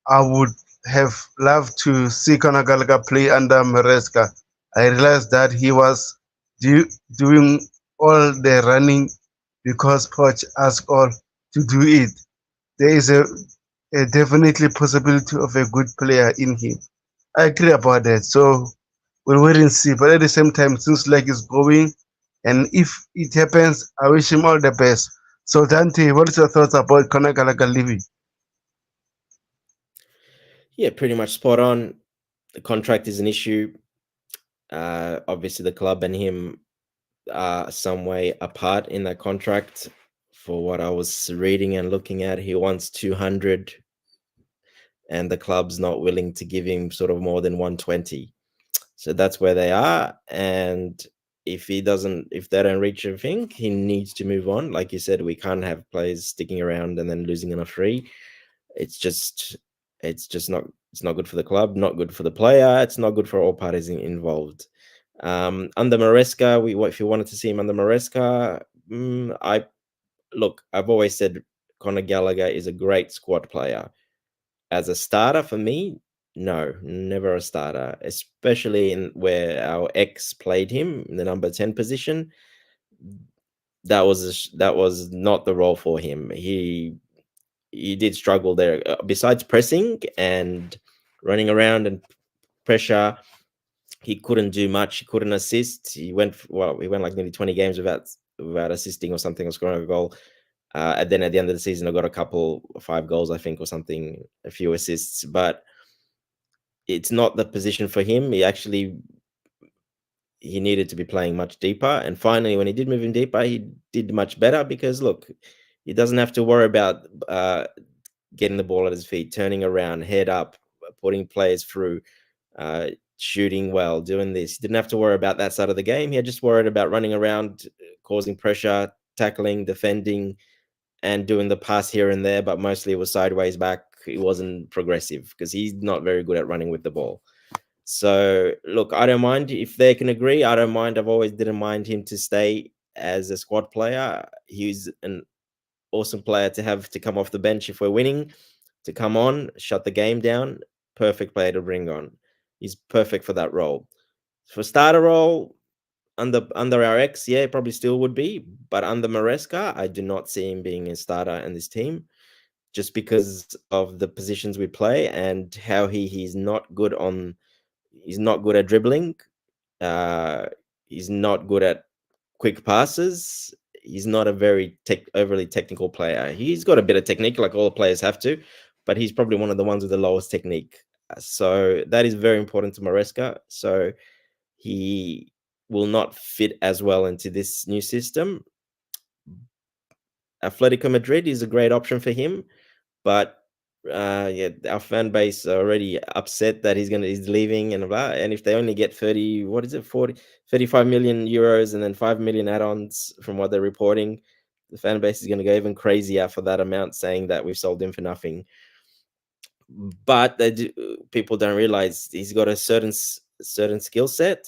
I would have loved to see Conor Gallagher play under Maresca. I realized that he was do, doing all the running because coach asked all to do it. There is a definitely possibility of a good player in him. I agree about that. So we'll wait and see. But at the same time, it seems like it's going. And if it happens, I wish him all the best. So Dante, what is your thoughts about Conor Gallagher leaving? Yeah, pretty much spot on. The contract is an issue. Obviously, the club and him are some way apart in that contract. For what I was reading and looking at, he wants 200, and the club's not willing to give him sort of more than 120. So that's where they are. And if they don't reach a thing, he needs to move on. Like you said, we can't have players sticking around and then losing on a free. It's just not. It's not good for the club, not good for the player. It's not good for all parties involved. Under Maresca, if you wanted to see him under Maresca, I've always said Conor Gallagher is a great squad player. As a starter for me, no, never a starter, especially in where our ex played him in the number 10 position. That was not the role for him. He did struggle there. Besides pressing and running around and pressure, he couldn't do much. He couldn't assist. He went like nearly 20 games without without assisting or something, or scoring a goal. And then at the end of the season, I got a couple, 5 goals, I think, or something, a few assists. But it's not the position for him. He needed to be playing much deeper. And finally, when he did move in deeper, he did much better because look, he doesn't have to worry about getting the ball at his feet, turning around, head up, putting players through, shooting well, doing this. He didn't have to worry about that side of the game. He had just worried about running around, causing pressure, tackling, defending, and doing the pass here and there, but mostly it was sideways back. It wasn't progressive because he's not very good at running with the ball. So look, I don't mind if they can agree. I don't mind. I've always didn't mind him to stay as a squad player. He's an awesome player to have to come off the bench if we're winning, to come on, shut the game down. Perfect player to bring on. He's perfect for that role. For starter role, under our ex, yeah, probably still would be, but under Maresca, I do not see him being a starter in this team, just because of the positions we play and how he's not good on. He's not good at dribbling. Uh, he's not good at quick passes. He's not a very overly technical player. He's got a bit of technique, like all players have to, but he's probably one of the ones with the lowest technique. So that is very important to Maresca. So he will not fit as well into this new system. Atletico Madrid is a great option for him, but yeah, our fan base are already upset that he's leaving and blah. And if they only get 30, what is it, 35 million euros and then 5 million add-ons from what they're reporting, the fan base is going to go even crazier for that amount, saying that we've sold him for nothing. But people don't realize he's got a certain skill set,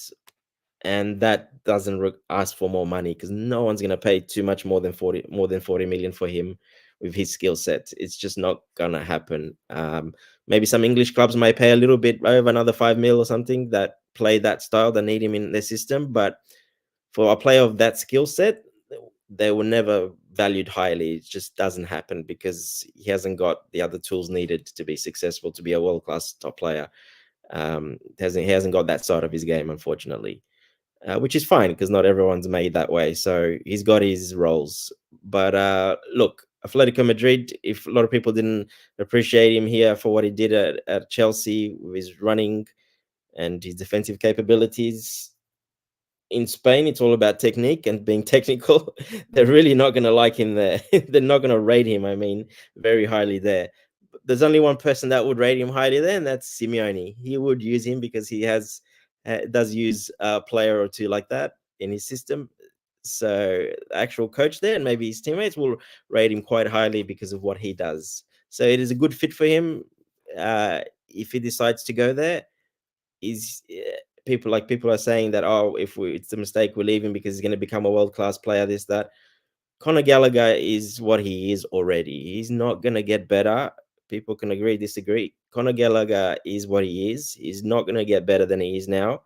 and that doesn't ask for more money, because no one's going to pay too much more than 40 million for him with his skill set. It's just not gonna happen. Maybe some English clubs might pay a little bit over another 5 mil or something that play that style, that need him in their system, but for a player of that skill set, they were never valued highly. It just doesn't happen because he hasn't got the other tools needed to be successful, to be a world-class top player. He hasn't got that side of his game, unfortunately. Which is fine because not everyone's made that way. So he's got his roles. But look, Atletico Madrid, if a lot of people didn't appreciate him here for what he did at Chelsea with his running and his defensive capabilities, in Spain, it's all about technique and being technical. They're really not going to like him there. They're not going to rate him, very highly there. There's only one person that would rate him highly there, and that's Simeone. He would use him because he does use a player or two like that in his system. So the actual coach there and maybe his teammates will rate him quite highly because of what he does. So it is a good fit for him. If he decides to go there, people are saying that, oh, it's a mistake, we're leaving because he's going to become a world-class player, this, that. Conor Gallagher is what he is already. He's not going to get better. People can agree, disagree. Conor Gallagher is what he is. He's not going to get better than he is now.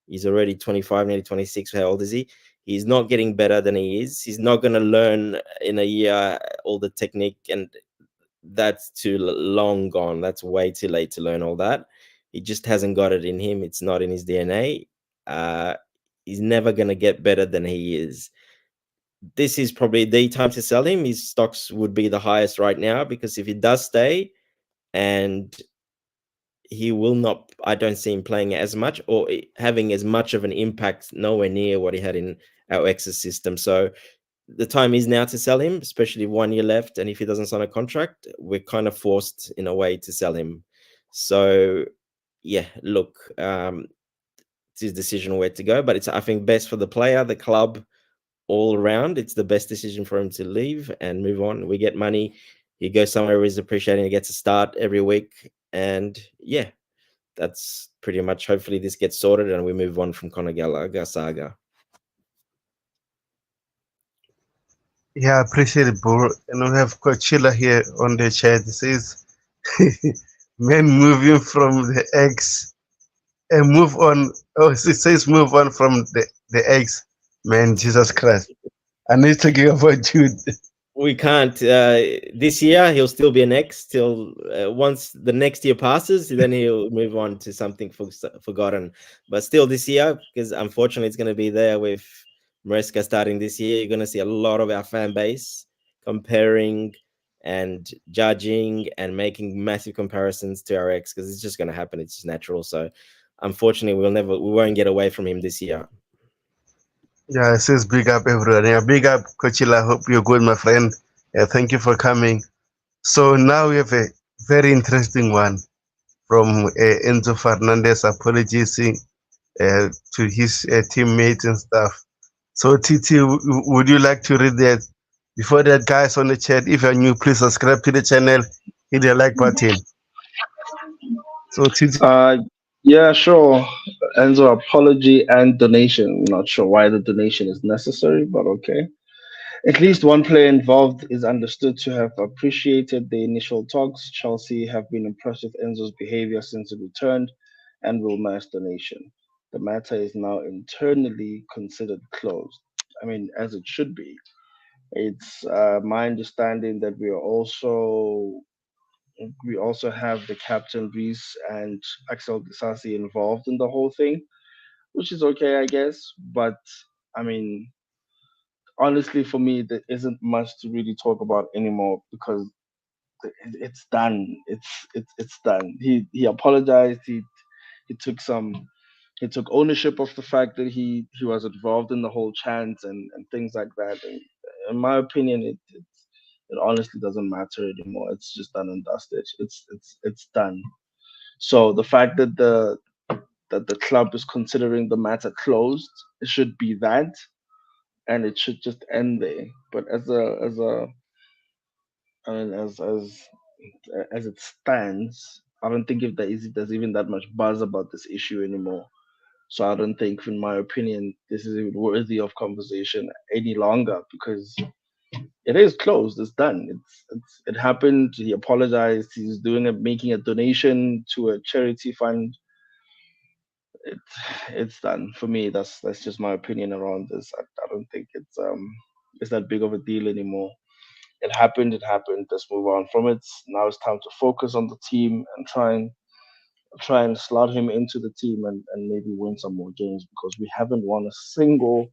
He's already 25, nearly 26. How old is he? He's not getting better than he is. He's not going to learn in a year all the technique, and that's too long gone. That's way too late to learn all that. He just hasn't got it in him. It's not in his DNA. He's never going to get better than he is. This is probably the time to sell him. His stocks would be the highest right now, because if he does stay, and he will not, I don't see him playing as much or having as much of an impact, nowhere near what he had in our exit system. So the time is now to sell him, especially 1 year left. And if he doesn't sign a contract, we're kind of forced in a way to sell him. So yeah, look, it's his decision where to go, but it's, I think, best for the player, the club, all around. It's the best decision for him to leave and move on. We get money. He goes somewhere where he's appreciating. He gets a start every week. And yeah, that's pretty much, hopefully this gets sorted and we move on from Conor Gallagher saga. Yeah, I appreciate it, bro. And we have Coachella here on the chat. He says, men moving from the ex and move on. Oh, it says move on from the ex. Man, Jesus Christ. I need to talking about Jude. We can't. This year he'll still be an ex till once the next year passes, then he'll move on to something forgotten. But still this year, because unfortunately it's going to be there with Maresca starting this year, you're going to see a lot of our fan base comparing and judging and making massive comparisons to our ex, because it's just going to happen. It's just natural. So unfortunately, we won't get away from him this year. Yeah, it says big up everyone. Yeah, big up, Coachella. Hope you're good, my friend. Yeah, thank you for coming. So now we have a very interesting one from Enzo Fernandez apologizing to his teammates and stuff. So, TT, would you like to read that? Before that, guys on the chat, if you're new, please subscribe to the channel, hit the like button. So, TT, Uh, yeah, sure. Enzo, apology and donation. Not sure why the donation is necessary, but okay. At least one player involved is understood to have appreciated the initial talks. Chelsea have been impressed with Enzo's behavior since he returned and will match donation. The matter is now internally considered closed. I mean, as it should be. It's my understanding that we also have the captain Reese and Axel Disasi involved in the whole thing, which is okay, I guess. But I mean, honestly, for me, there isn't much to really talk about anymore because it's done. It's done. He apologized. He took some. He took ownership of the fact that he was involved in the whole chant and things like that. And in my opinion, it honestly doesn't matter anymore. It's just done and dusted. It's done. So the fact that the club is considering the matter closed, it should be that, and it should just end there. But as a I mean, as it stands, I don't think if there's even that much buzz about this issue anymore. So I don't think, in my opinion, this is even worthy of conversation any longer because it is closed. It's done. It happened. He apologized. He's making a donation to a charity fund. It it's done for me. That's just my opinion around this. I don't think it's that big of a deal anymore. It happened. It happened. Let's move on from it. Now it's time to focus on the team and try and slot him into the team and maybe win some more games because we haven't won a single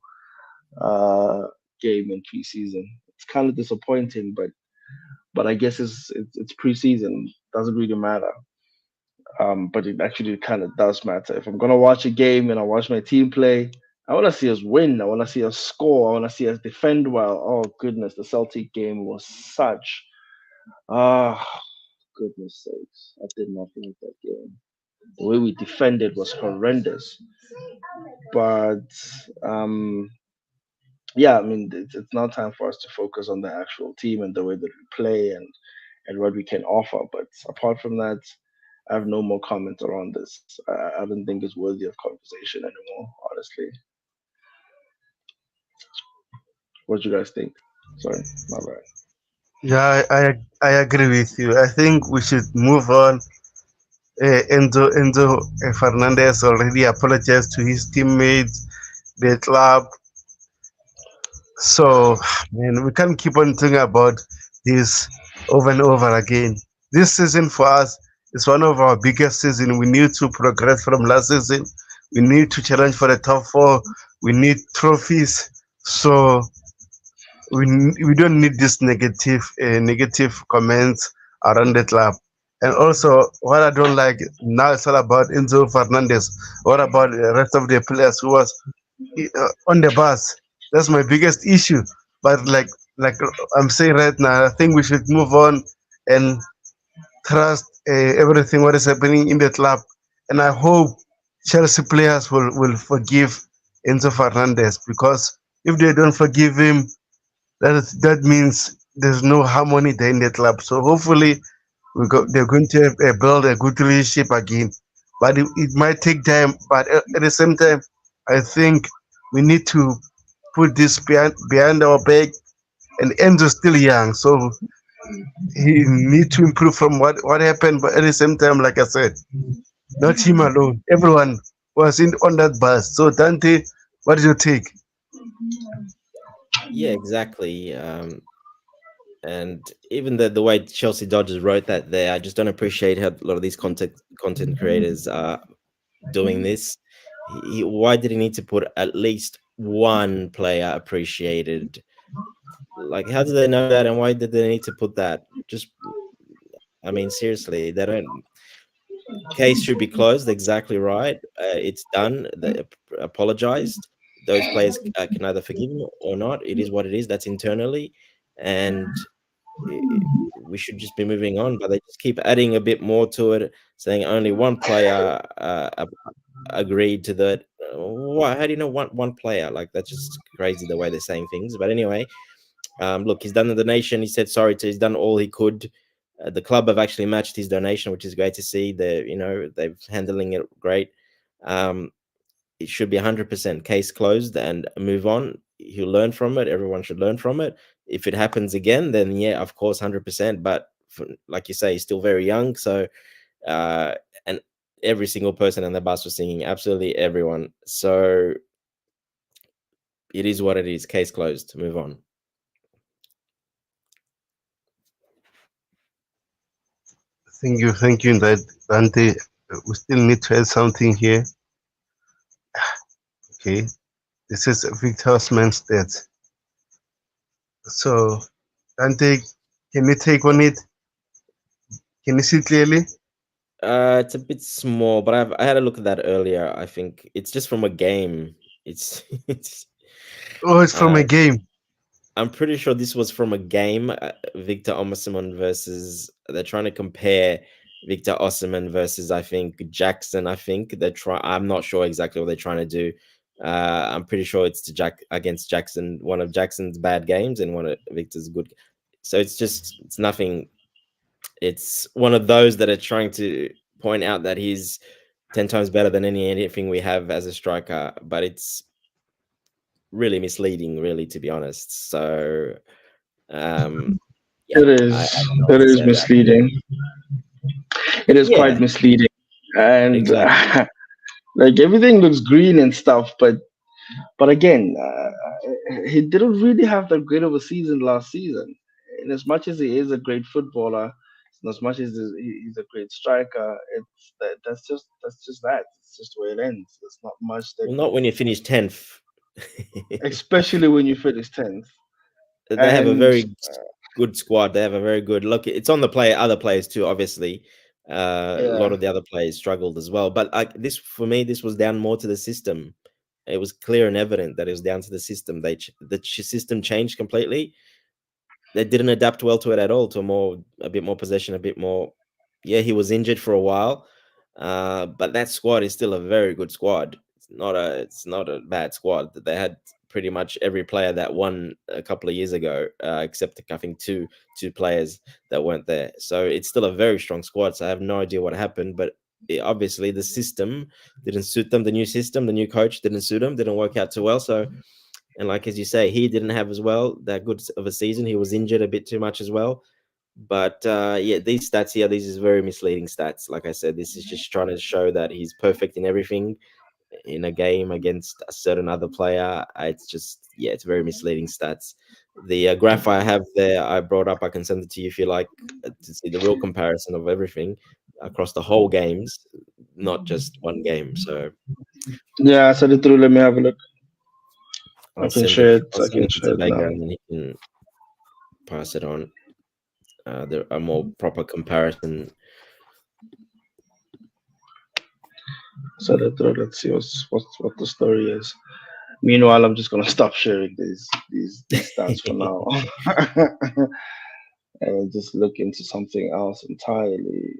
uh, game in preseason. It's kind of disappointing, but I guess it's preseason. Doesn't really matter. But it actually kind of does matter. If I'm gonna watch a game and I watch my team play, I want to see us win. I want to see us score. I want to see us defend well. Oh goodness, the Celtic game was such ah goodness sakes. I did not like that game. The way we defended was horrendous. But um, yeah, I mean, it's now time for us to focus on the actual team and the way that we play and what we can offer. But apart from that, I have no more comments around this. I don't think it's worthy of conversation anymore, honestly. What do you guys think? Sorry, my bad. yeah, I agree with you. I think we should move on. Enzo Fernandez already apologized to his teammates, the club. So, man, we can't keep on thinking about this over and over again. This season for us is one of our biggest seasons. We need to progress from last season. We need to challenge for the top four. We need trophies. So we don't need this negative comments around the club. And also, what I don't like now, it's all about Enzo Fernandez. What about the rest of the players who was on the bus? That's my biggest issue. But like I'm saying right now, I think we should move on and trust everything what is happening in the club. And I hope Chelsea players will forgive Enzo Fernandez because if they don't forgive him, that means there's no harmony there in the club. So hopefully they're going to build a good relationship again. But it might take time. But at the same time, I think we need to put this behind our back. And Enzo's still young, so he need to improve from what happened. But at the same time, like I said, not him alone. Everyone was in on that bus. So Dante, what do you take? Yeah, exactly. And even the way Chelsea Dodgers wrote that there, I just don't appreciate how a lot of these content creators are doing this. Why did he need to put at least one player appreciated. Like, how do they know that, and why did they need to put that? Just, I mean, seriously, they don't. Case should be closed. Exactly right. It's done. They apologized. Those players can either forgive him or not. It is what it is. That's internally, and i- we should just be moving on. But they just keep adding a bit more to it, saying only one player agreed to that. Why? How do you know one player? Like, that's just crazy the way they're saying things. But anyway, look, he's done the donation. He said sorry to. He's done all he could. The club have actually matched his donation, which is great to see. They're handling it great. Um, it should be 100% case closed and move on. He'll learn from it. Everyone should learn from it. If it happens again, then yeah, of course, 100%. But like you say, he's still very young. So, uh, and every single person on the bus was singing, absolutely everyone. So it is what it is. Case closed. Move on. Thank you, Dante. We still need to add something here. Okay, this is Victor Osimhen's stats. So, Dante, can you take on it? Can you see clearly? It's a bit small, but I had a look at that earlier. I think it's just from a game. It's it's. Oh, it's from a game. I'm pretty sure this was from a game. Victor Osimhen versus. They're trying to compare Victor Osimhen versus, I think, Jackson. I think they're trying. I'm not sure exactly what they're trying to do. I'm pretty sure it's to Jack against Jackson, one of Jackson's bad games and one of Victor's good. So it's nothing. It's one of those that are trying to point out that he's 10 times better than anything we have as a striker, but it's really misleading, really, to be honest. So, yeah, It I is. don't know what It to is say about it. misleading. It is quite Yeah, misleading, and exactly. like everything looks green and stuff, but again, he didn't really have that great of a season last season. In as much as he is a great footballer, in as much as he's a great striker, it's that's just that. It's just where it ends. There's not much that, Well, not when you finish 10th. especially when you finish 10th. They have a And very good squad. They have a very good look. It's on the other players too, obviously. A lot yeah, of the other players struggled as well. But this, for me, this was down more to the system. It was clear and evident that it was down to the system. System changed completely. They didn't adapt well to it at all. To a bit more possession, a bit more. Yeah, he was injured for a while, but that squad is still a very good squad. It's not a bad squad. They had pretty much every player that won a couple of years ago, except I think two players that weren't there. So it's still a very strong squad. So I have no idea what happened, but obviously the system didn't suit them. The new system, the new coach didn't suit them. Didn't work out too well. So, and like as you say, he didn't have as well that good of a season. He was injured a bit too much as well. But yeah, these stats here, these is very misleading stats. Like I said, this is just trying to show that he's perfect in everything in a game against a certain other player. It's just, yeah, it's very misleading stats. The graph I have there, I brought up, I can send it to you if you like, to see the real comparison of everything across the whole games, not just one game. So yeah. So the through. Let me have a look. I I'll can send it. share it. I'll I send can it to share it Vega, now. and then he can pass it on. There a more proper comparison. So let's see what the story is. Meanwhile, I'm just gonna stop sharing these stats for now, and just look into something else entirely.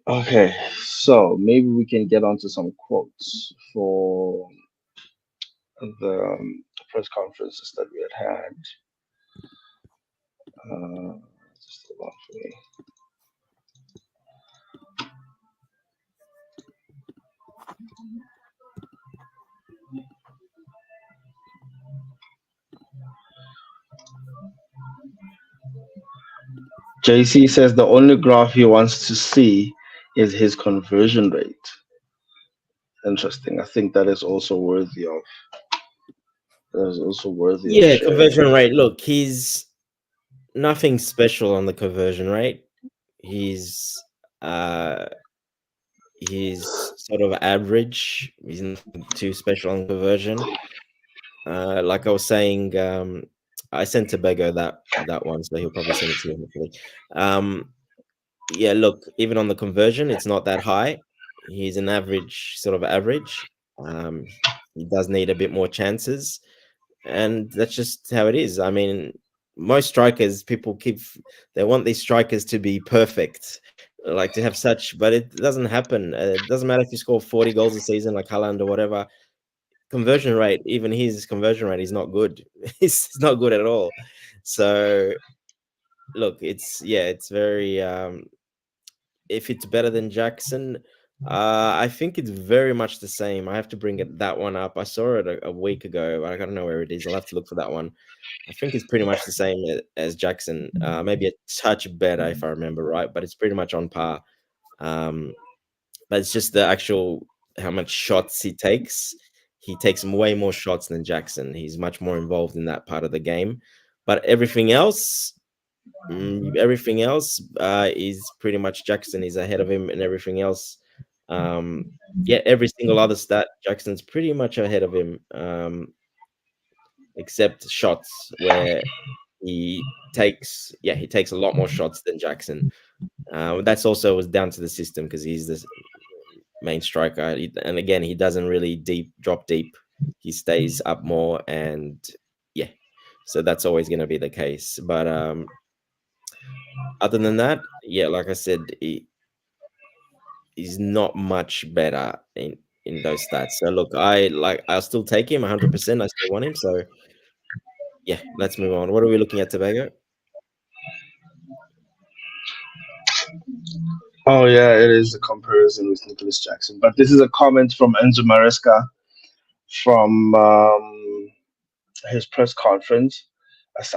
Okay, so maybe we can get onto some quotes for the press conferences that we had. Just hold on for me. JC says the only graph he wants to see is his conversion rate. Interesting. I think that is also worthy of Yeah, sharing. conversion rate. Look, he's nothing special on the conversion rate. He's uh he's sort of average. He's nothing too special on conversion. Like I was saying, I sent to Bego that one, so he'll probably send it to you hopefully. Yeah, look, even on the conversion, it's not that high. He's an average, sort of average. He does need a bit more chances, and that's just how it is. I mean, most strikers, they want these strikers to be perfect, like to have such, but it doesn't happen. It doesn't matter if you score 40 goals a season, like Haaland or whatever. Conversion rate, even his conversion rate is not good. It's not good at all. So, look, it's very. If it's better than Jackson, I think it's very much the same. I have to bring that one up. I saw it a week ago. I don't know where it is. I'll have to look for that one. I think it's pretty much the same as Jackson. Maybe a touch better if I remember right, but it's pretty much on par. But it's just the actual how much shots he takes. He takes way more shots than Jackson. He's much more involved in that part of the game. But everything else is pretty much Jackson is ahead of him, and everything else, yeah, every single other stat, Jackson's pretty much ahead of him, except shots where he takes a lot more shots than Jackson. That's also was down to the system because he's the main striker, and again, he doesn't really drop deep. He stays up more, and yeah, so that's always going to be the case. But other than that, yeah, like I said, he's not much better in those stats. So look, I'll still take him 100%. I still want him. So yeah, let's move on. What are we looking at, Tobago? Oh yeah, it is a comparison with Nicholas Jackson. But this is a comment from Enzo Maresca from his press conference.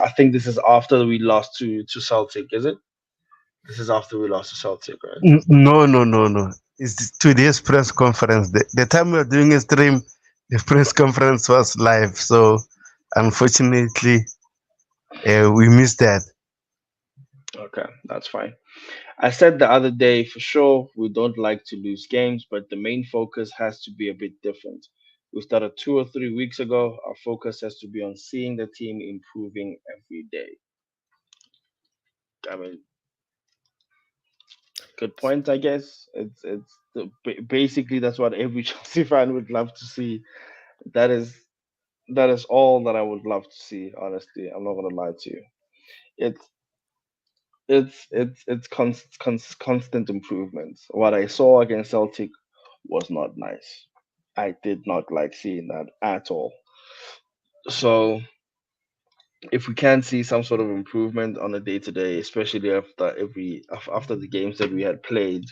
I think this is after we lost to Celtic, is it? This is after we lost to Celtic, right? No, no, no, no. It's today's press conference. The time we are doing a stream, the press conference was live. So unfortunately, we missed that. Okay, that's fine. I said the other day, for sure, we don't like to lose games, but the main focus has to be a bit different. We started 2 or 3 weeks ago. Our focus has to be on seeing the team improving every day. I mean, good point, I guess. Basically that's what every Chelsea fan would love to see. That is that is all that I would love to see. Honestly, I'm not gonna lie to you. It's constant improvements. What I saw against Celtic was not nice. I did not like seeing that at all. So if we can see some sort of improvement on a day to day, especially after the games that we had played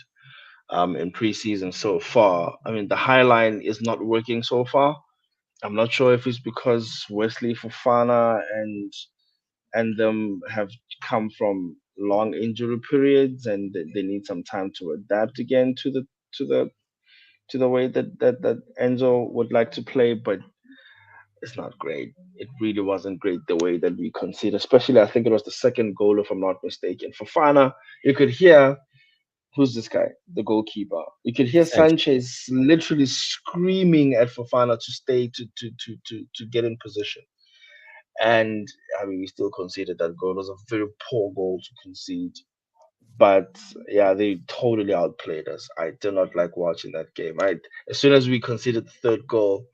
in preseason so far, I mean the high line is not working so far. I'm not sure if it's because Wesley Fofana and them have come from long injury periods and they need some time to adapt again to the to the way that Enzo would like to play, but it's not great. It really wasn't great the way that we conceded, especially I think it was the second goal, if I'm not mistaken. Fofana, you could hear who's this guy, the goalkeeper. You could hear Sanchez. Sanchez literally screaming at Fofana to stay to get in position. And I mean, we still conceded that goal. It was a very poor goal to concede. But yeah, they totally outplayed us. I did not like watching that game. As soon as we conceded the third goal,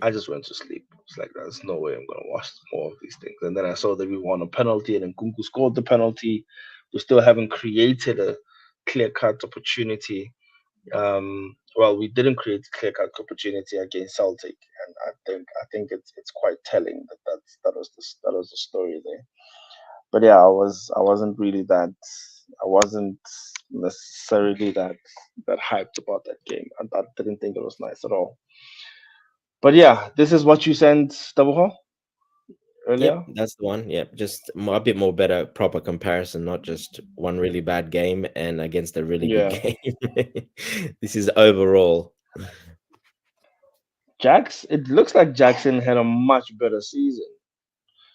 I just went to sleep. It's like there's no way I'm gonna watch more of these things. And then I saw that we won a penalty, and then Kunku scored the penalty. We still haven't created a clear cut opportunity. Well, we didn't create a clear cut opportunity against Celtic, and I think it's quite telling that was the story there. But yeah, I wasn't necessarily that hyped about that game. I didn't think it was nice at all. But yeah, this is what you sent Dabuho Yep, earlier. that's the one. Yep, just a bit more better, proper comparison, not just one really bad game and against a really good Yeah, game. This is overall. It looks like Jackson had a much better season.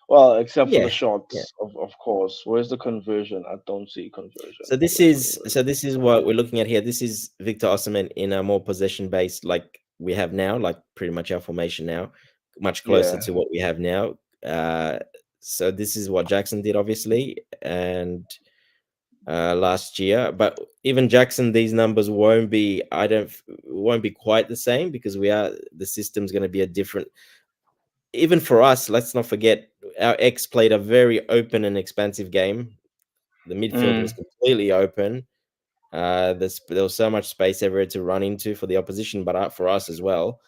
Well, except for the Yeah, yeah. shots, of course. Where's the conversion? I don't see conversion So for this the for is the so this is what we're looking at here. This is Victor Osimhen in a more possession based like we have now, like pretty much our formation now, much closer yeah. to what we have now. So this is what Jackson did, obviously, and last year. But even Jackson, these numbers won't be. I don't won't be quite the same because we are the system's going to be a different. Even for us, let's not forget our ex played a very open and expansive game. The midfield was Mm. completely open. There was so much space everywhere to run into for the opposition, but for us as well.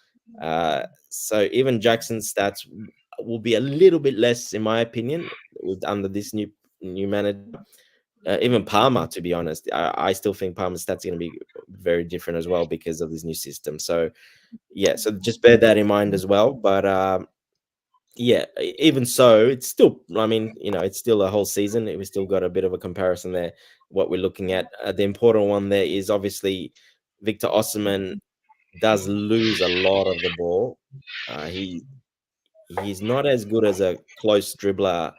So even Jackson's stats will be a little bit less, in my opinion, with under this new manager. Even Palmer, to be honest, I still think Palmer's stats are going to be very different as well because of this new system. So yeah, so just bear that in mind as well. But yeah, even so, it's still, I mean, it's still a whole season. We still got a bit of a comparison there. What we're looking at, the important one there is obviously Victor Osimhen does lose a lot of the ball. He's not as good as a close dribbler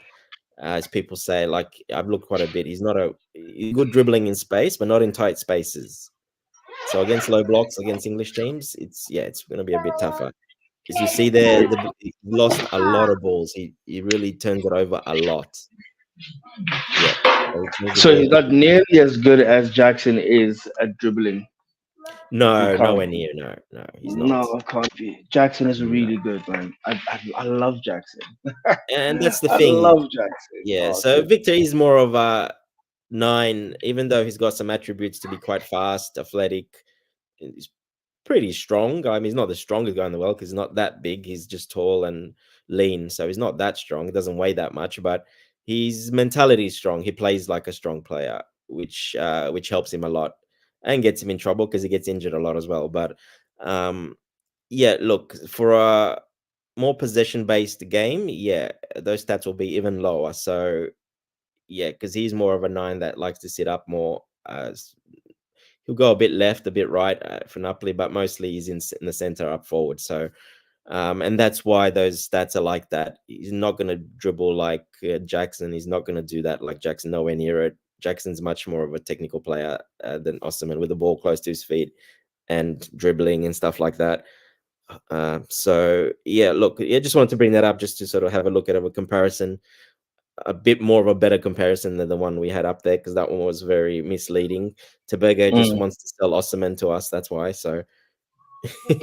as people say. Like I've looked quite a bit. He's good dribbling in space, but not in tight spaces. So against low blocks, against English teams, it's going to be a bit tougher. As you see there, he lost a lot of balls. He really turns it over a lot. Yeah, so he turns the So ball he's not nearly as good as Jackson is at dribbling. He no, can't nowhere be. near. No, no, he's not. No, can't be. Jackson is No. really good, man. I love Jackson. And that's the I thing. love Jackson. Yeah. Oh, So good. Victor is more of a nine, even though he's got some attributes to be quite fast, athletic. He's pretty strong. I mean, he's not the strongest guy in the world because he's not that big. He's just tall and lean, so he's not that strong. He doesn't weigh that much, but his mentality is strong. He plays like a strong player, which helps him a lot and gets him in trouble because he gets injured a lot as well. But um, yeah, look, for a more possession based game, yeah, those stats will be even lower. So yeah, because he's more of a nine that likes to sit up more. He'll go a bit left, a bit right for Napoli, but mostly he's in the center up forward. So, and that's why those stats are like that. He's not going to dribble like Jackson. He's not going to do that like Jackson, nowhere near it. Jackson's much more of a technical player than Osimhen with the ball close to his feet and dribbling and stuff like that. So yeah, look, I just wanted to bring that up just to sort of have a look at a comparison, a bit more of a better comparison than the one we had up there because that one was very misleading. Tobago just Mm. wants to sell Osimhen to us. That's why. So he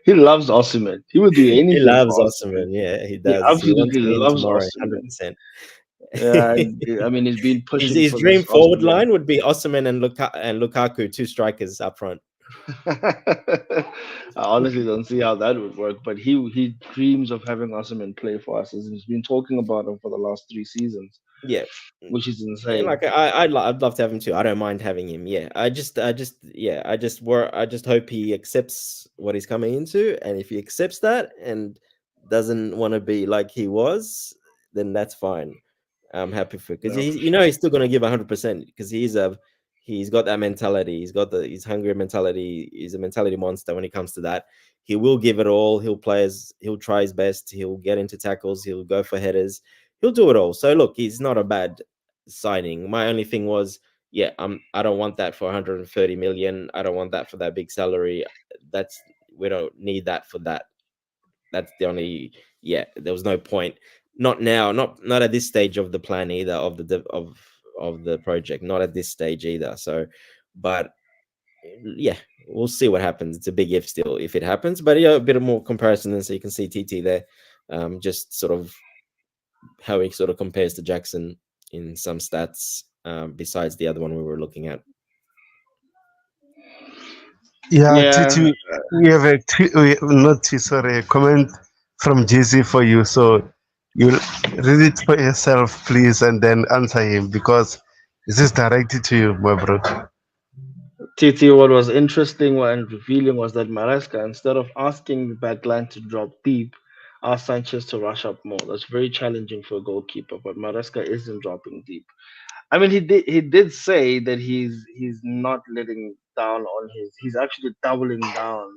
He loves Osimhen. He would do anything loves for Osimhen. Osimhen. Yeah, he He does. He wants absolutely him in loves tomorrow, hundred Osimhen. percent. Yeah, I mean, he's been His pushing his for this dream forward Osimhen. line would be Osimhen and Lukaku, two strikers up front. I honestly don't see how that would work, but he dreams of having Osimhen play for us. He's been talking about him for the last 3 seasons, Yeah, which is and insane. like I'd love to have him too. I don't mind having him. Yeah, yeah, I just hope he accepts what he's coming into, and if he accepts that and doesn't want to be like he was, then that's fine. I'm happy for because No, he, for sure. he's still gonna give 100% because he's got that mentality. He's hungry mentality. He's a mentality monster when it comes to that. He will give it all. He'll try his best. He'll get into tackles. He'll go for headers. He'll do it all. So look, he's not a bad signing. My only thing was, yeah, I don't want that for 130 million. I don't want that for that big salary. That's we don't need that for that. That's the only yeah. There was no point. Not now. Not at this stage of the plan either of of the project. Not at this stage either. So, but yeah, we'll see what happens. It's a big if still if it happens. But yeah, a bit of more comparison, and so you can see TT there, just sort of how he sort of compares to Jackson in some stats. Besides the other one we were looking at. Yeah, Yeah, Titi, we have not T, sorry, a comment from JC for you. So you'll read it for yourself, please, and then answer him because this is directed to you, my bro. TT, what was interesting and revealing was that Maresca, instead of asking the backline to drop deep, asked Sanchez to rush up more. That's very challenging for a goalkeeper, but Maresca isn't dropping deep. I mean, he did say that he's not letting down on his. He's actually doubling down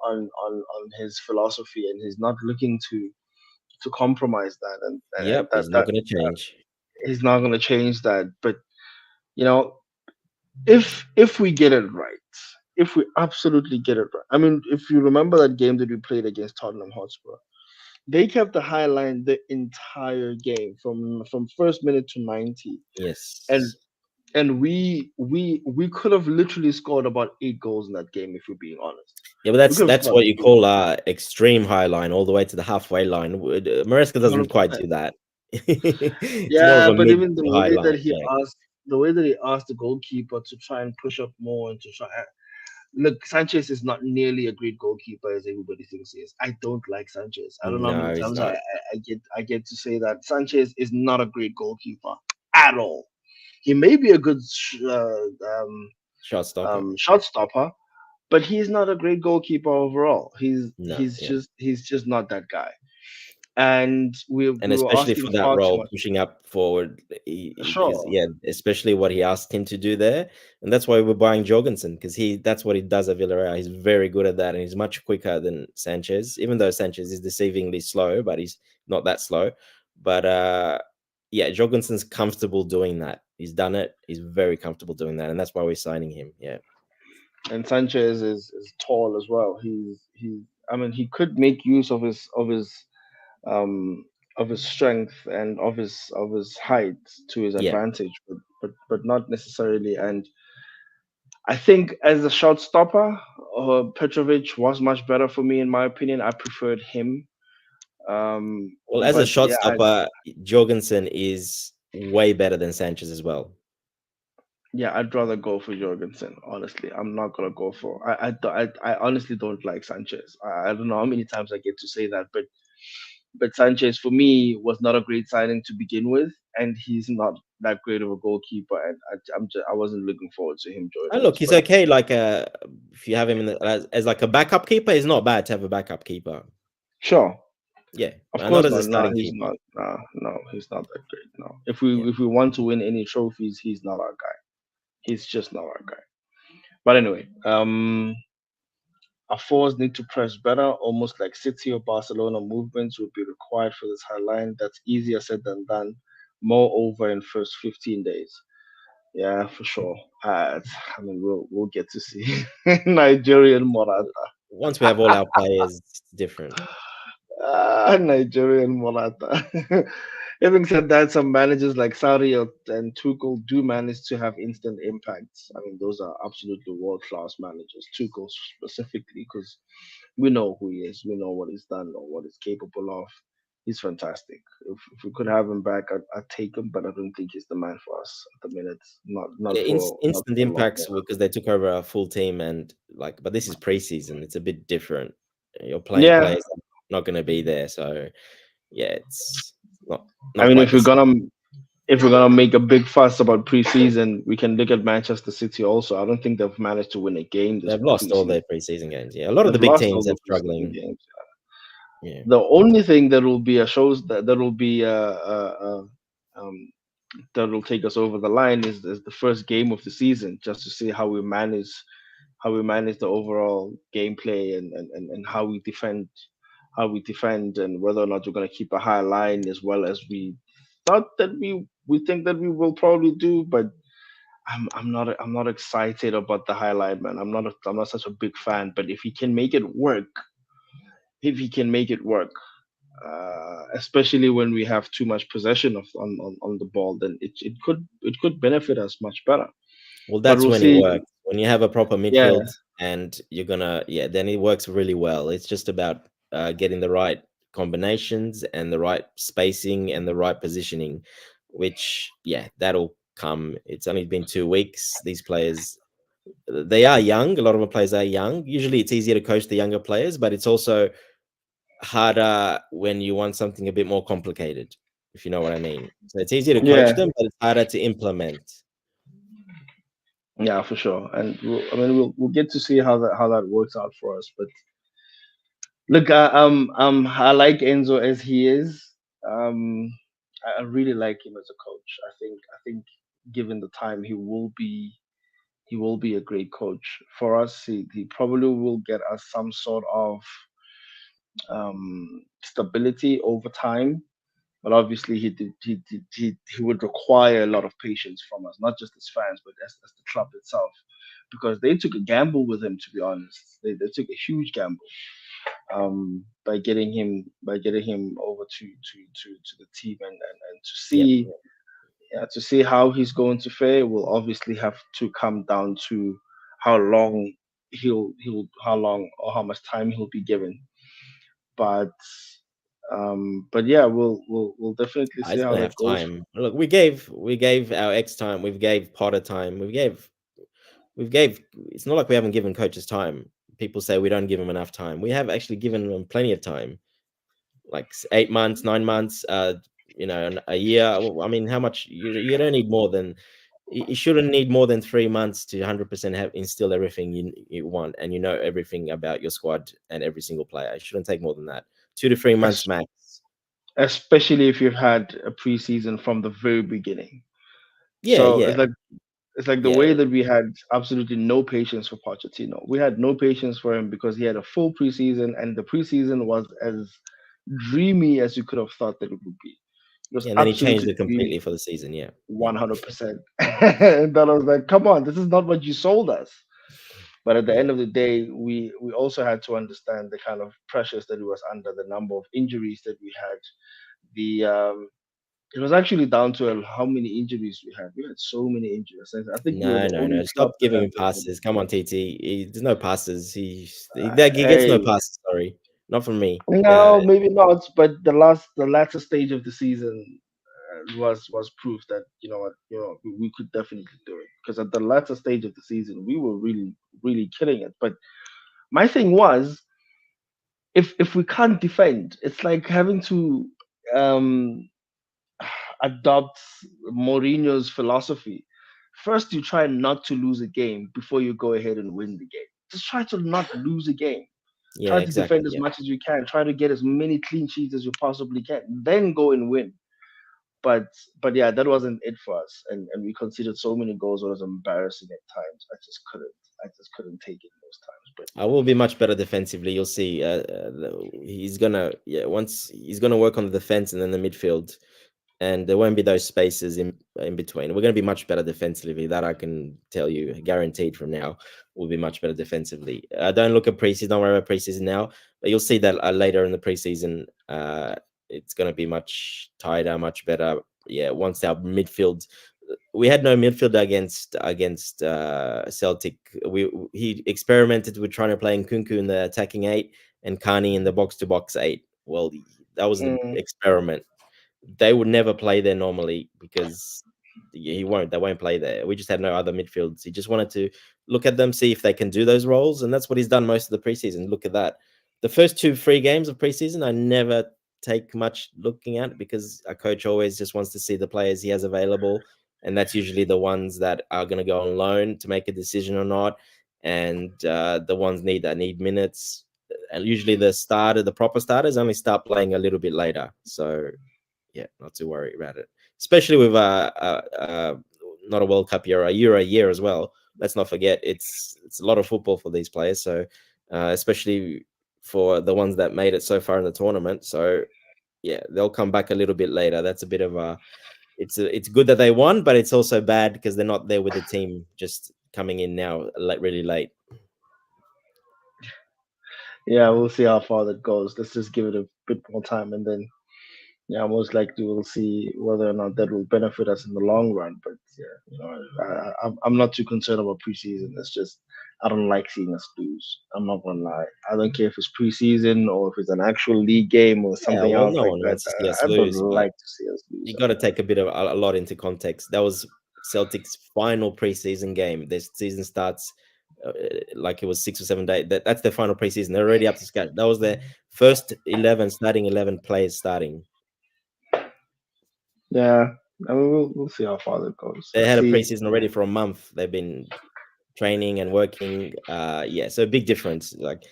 on his philosophy, and he's not looking to to compromise that, and Yep, he's not going to change. he's not going to change that. But you know, if we get it right, if we absolutely get it right, I mean, if you remember that game that we played against Tottenham Hotspur, they kept the high line the entire game from first minute to 90, and Yes. we could have literally scored about 8 goals in that game if we're being honest. Yeah, but We could have that's scored what you call extreme high line, all the way to the halfway line. Maresca doesn't quite 100%. do that. It's more of Yeah, a but mid even the to high way line. that he Yeah. asked, the way that he asked the goalkeeper to try and push up more and to try. Look, Sanchez is not nearly a great goalkeeper as everybody thinks he is. I don't like Sanchez. I don't know how many No, he's times not. I get to say that Sanchez is not a great goalkeeper at all. He may be a good Shot stopper. shot stopper, but he's not a great goalkeeper overall. No, yeah. He's just not that guy. And And we were especially asking for that far too role, much. pushing up forward, because Sure. yeah, especially what he asked him to do there, and that's why we're buying Jorgensen, because that's what he does at Villarreal. He's very good at that, and he's much quicker than Sanchez. Even though Sanchez is deceivingly slow, but he's not that slow. But yeah, Jorgensen's comfortable doing that. He's done it. He's very comfortable doing that, and that's why we're signing him. Yeah. And Sanchez is tall as well. He's I mean he could make use um of his strength and of his height to his Yeah. advantage, but not necessarily. And I think as a shot stopper, Petrovic was much better for me in my opinion. I preferred him. Well, as a But shot yeah, stopper, Jorgensen is way better than Sanchez as well. yeah, I'd rather go for Jorgensen. Honestly, I'm not gonna go for. I honestly don't like Sanchez. I don't know how many times I get to say that, but Sanchez for me was not a great signing to begin with, and he's not that great of a goalkeeper, and I wasn't looking forward to him Oh, joining look, us. he's But okay. Like if you have him in as like a backup keeper, it's not bad to have a backup keeper. sure, Yeah, of not course as a not. No, starting he's keeper. not. No, he's not that great. No, Yeah. if we want to win any trophies, he's not our guy. He's just not our guy. But anyway, our forwards need to press better, almost like City or Barcelona movements would be required for this high line. That's easier said than done. Moreover, in first 15 days. Yeah, for sure. I mean, we'll get to see Nigerian Morata. Once we have all our players, it's different. Nigerian Morata. Having said that, some managers like Sarri and Tuchel do manage to have instant impacts. I mean, those are absolutely world class managers. Tuchel specifically, because we know who he is, we know what he's done or what he's capable of. He's fantastic. If we could have him back, I'd take him, but I don't think he's the man for us at the minute. Yeah, Not instant for long. impacts because they took over our full team, and like, but this is preseason. It's a bit different. You're playing Yeah, players that are not going to be there, so yeah, it's not I not mean, quite the same. if we're gonna make a big fuss about preseason, we can look at Manchester City also. I don't think they've managed to win a game this They've lost all preseason. their preseason games. Yeah, a lot of the They've big lost all teams the are preseason struggling. games. Yeah. The only thing that will be a shows that will be um, that will take us over the line is the first game of the season, just to see how we manage the overall gameplay and how we defend and whether or not we're going to keep a high line as well as we think that we will probably do. But I'm not excited about the highlight, man. I'm not such a big fan. But if he can make it work, if he can make it work, especially when we have too much possession on the ball, then it could benefit us much better. Well, But that's we'll when it see. works. When you have a proper Yeah, midfield and you're gonna, yeah, then it works really well. It's just about getting the right combinations and the right spacing and the right positioning, which, yeah, that'll come. It's only been 2 weeks. These players, they are young. A lot of the players are young. Usually it's easier to coach the younger players, but it's also harder when you want something a bit more complicated, if you know what I mean. So it's easier to coach yeah, them, but it's harder to implement. yeah, for sure. And we'll get to see how that works out for us. But look, I like Enzo as he is. Um, I really like him as a coach. I think given the time, he will be a great coach for us. He probably will get us some sort of stability over time. But obviously, he would require a lot of patience from us, not just as fans, but as the club itself, because they took a gamble with him. To be honest, they took a huge gamble by getting him over to the team, and Yep. to see how he's going to fare will obviously have to come down to how long he'll how long or how much time he'll be given. But yeah, we'll definitely see He's how gonna that have goes. time. Look, we gave our ex time. We gave Potter time. We've gave. It's not like we haven't given coaches time. People say we don't give them enough time. We have actually given them plenty of time, like 8 months, 9 months, a year. I mean, how much you don't need more than you shouldn't need more than 3 months to 100% have instill everything you want, and you know everything about your squad and every single player. It shouldn't take more than that. 2 to 3 months Es- max. Especially if you've had a preseason from the very beginning. Yeah, So yeah, it's like the yeah. way that we had absolutely no patience for Pochettino. We had no patience for him because he had a full preseason, and the preseason was as dreamy as you could have thought that it would be. It was Yeah, and then he changed absolutely it dreamy, completely for the season. Yeah, yeah, 100%. And then I was like, come on, this is not what you sold us. But at the yeah. end of the day, we also had to understand the kind of pressures that he was under, the number of injuries that we had. The It was actually down to how many injuries we had. We had so many injuries. I think we were No, the no, only no. club Stop that giving had him this many. passes. Come on, TT. There's no passes. He gets no Hey, passes. Sorry, not from me. no, maybe not. But the latter stage of the season was proof that we could definitely do it. Because at the latter stage of the season, we were really killing it. But my thing was, if we can't defend, it's like having to um adopt Mourinho's philosophy. First, you try not to lose a game before you go ahead and win the game. Just try to not lose a game. Yeah, Try to exactly. defend as Yeah. much as you can. Try to get as many clean sheets as you possibly can. Then go and win. But but yeah, that wasn't it for us, and we conceded so many goals. It was embarrassing at times. I just couldn't take it most times. But I will be much better defensively. You'll see. He's gonna, yeah. Once he's gonna work on the defense and then the midfield, and there won't be those spaces in between. We're gonna be much better defensively. That I can tell you, guaranteed. From now, we'll be much better defensively. Don't look at preseason. Don't worry about preseason now. But you'll see that later in the preseason. It's gonna be much tighter, much better. Yeah. Once our midfield, we had no midfielder against Celtic. He experimented with trying to play Nkunku in the attacking eight and Carney in the box to box eight. Well, that was the mm, experiment. They would never play there normally because he won't. They won't play there. We just had no other midfields. He just wanted to look at them, see if they can do those roles, and that's what he's done most of the preseason. Look at that. The first 2 free games of preseason, I never take much looking at because a coach always just wants to see the players he has available, and that's usually the ones that are going to go on loan to make a decision or not, and the ones that need minutes. And usually the proper starters, only start playing a little bit later. So yeah, not to worry about it. Especially with not a World Cup year, a Euro year as well. Let's not forget it's a lot of football for these players. So especially for the ones that made it so far in the tournament. So yeah, they'll come back a little bit later. That's a bit of a it's good that they won, but it's also bad because they're not there with the team just coming in now like really late. yeah, we'll see how far that goes. Let's just give it a bit more time, and then yeah, most likely we'll see whether or not that will benefit us in the long run. But yeah, I'm not too concerned about preseason. It's just I don't like seeing us lose. I'm not gonna lie. I don't care if it's preseason or if it's an actual league game or Yeah, something well, else no like one that. wants to see us I don't lose, but like to see us lose. you got to take a bit of a lot into context. That was Celtic's final preseason game. Their season starts like it was 6 or 7 days. That's their final preseason. They're already up to scratch. That was their first 11 starting 11 players starting. Yeah, I mean, we'll see how far that goes. They Let's had a see. preseason already for a month. They've been training and working. Yeah, so a big difference. Like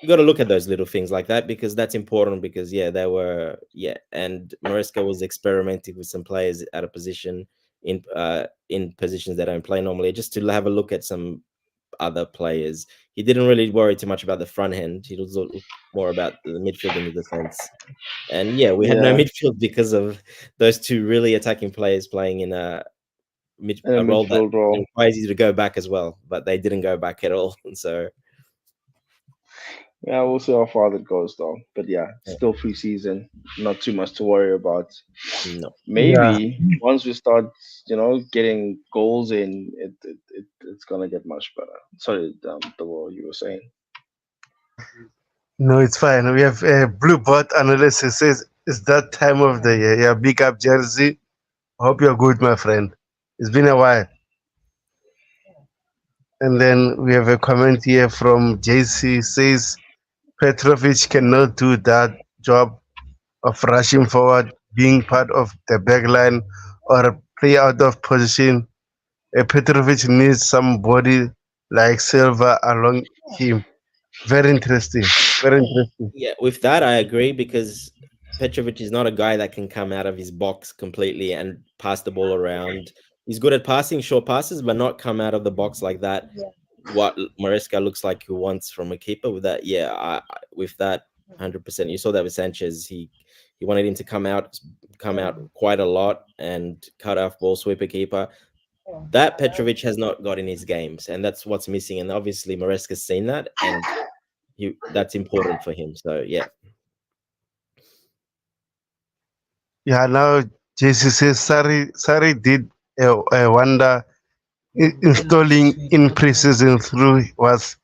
you got to look at those little things like that because that's important. Because yeah, they were and Maresca was experimenting with some players at a position in positions they don't play normally, just to have a look at some other players. He didn't really worry too much about the front end. He was more about the midfield and the defense. And yeah, we had no Yeah, midfield because of those two really attacking players playing in in a a role that midfield role. requires you to go back as well. But they didn't go back at all. So Yeah, we'll see how far that goes though. But yeah, yeah, still preseason. Not too much to worry about. no, Yeah, Maybe once we start, getting goals in, it's gonna get much better. Sorry, the what you were saying. no, it's fine. We have a blue bot analysis says it's that time of the year. Yeah, big up Jersey. Hope you're good, my friend. It's been a while. And then we have a comment here from JC says Petrovic cannot do that job of rushing forward, being part of the back line, or play out of position. Petrovic needs somebody like Silva along him. Very interesting. Very interesting. yeah. With that, I agree because Petrovic is not a guy that can come out of his box completely and pass the ball around. He's good at passing short passes, but not come out of the box like that. What Maresca looks like he wants from a keeper. With that, yeah, with that, 100%. You saw that with Sanchez. He wanted him to come out quite a lot and cut off ball sweeper keeper. That Petrovic has not got in his games, and that's what's missing. And obviously, Maresca's seen that, and that's important for him. So yeah, Yeah, now JC says Sari did a wonder installing in preseason through was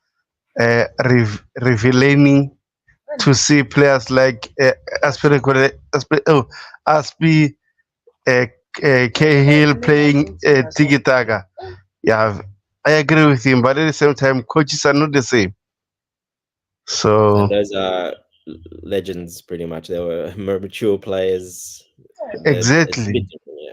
revealing to see players like Aspi uh, Cahill playing Tiki Taka. Yeah, I agree with him, but at the same time, coaches are not the same. and So those are legends pretty much. They were more mature players. It's a exactly, bit different, yeah.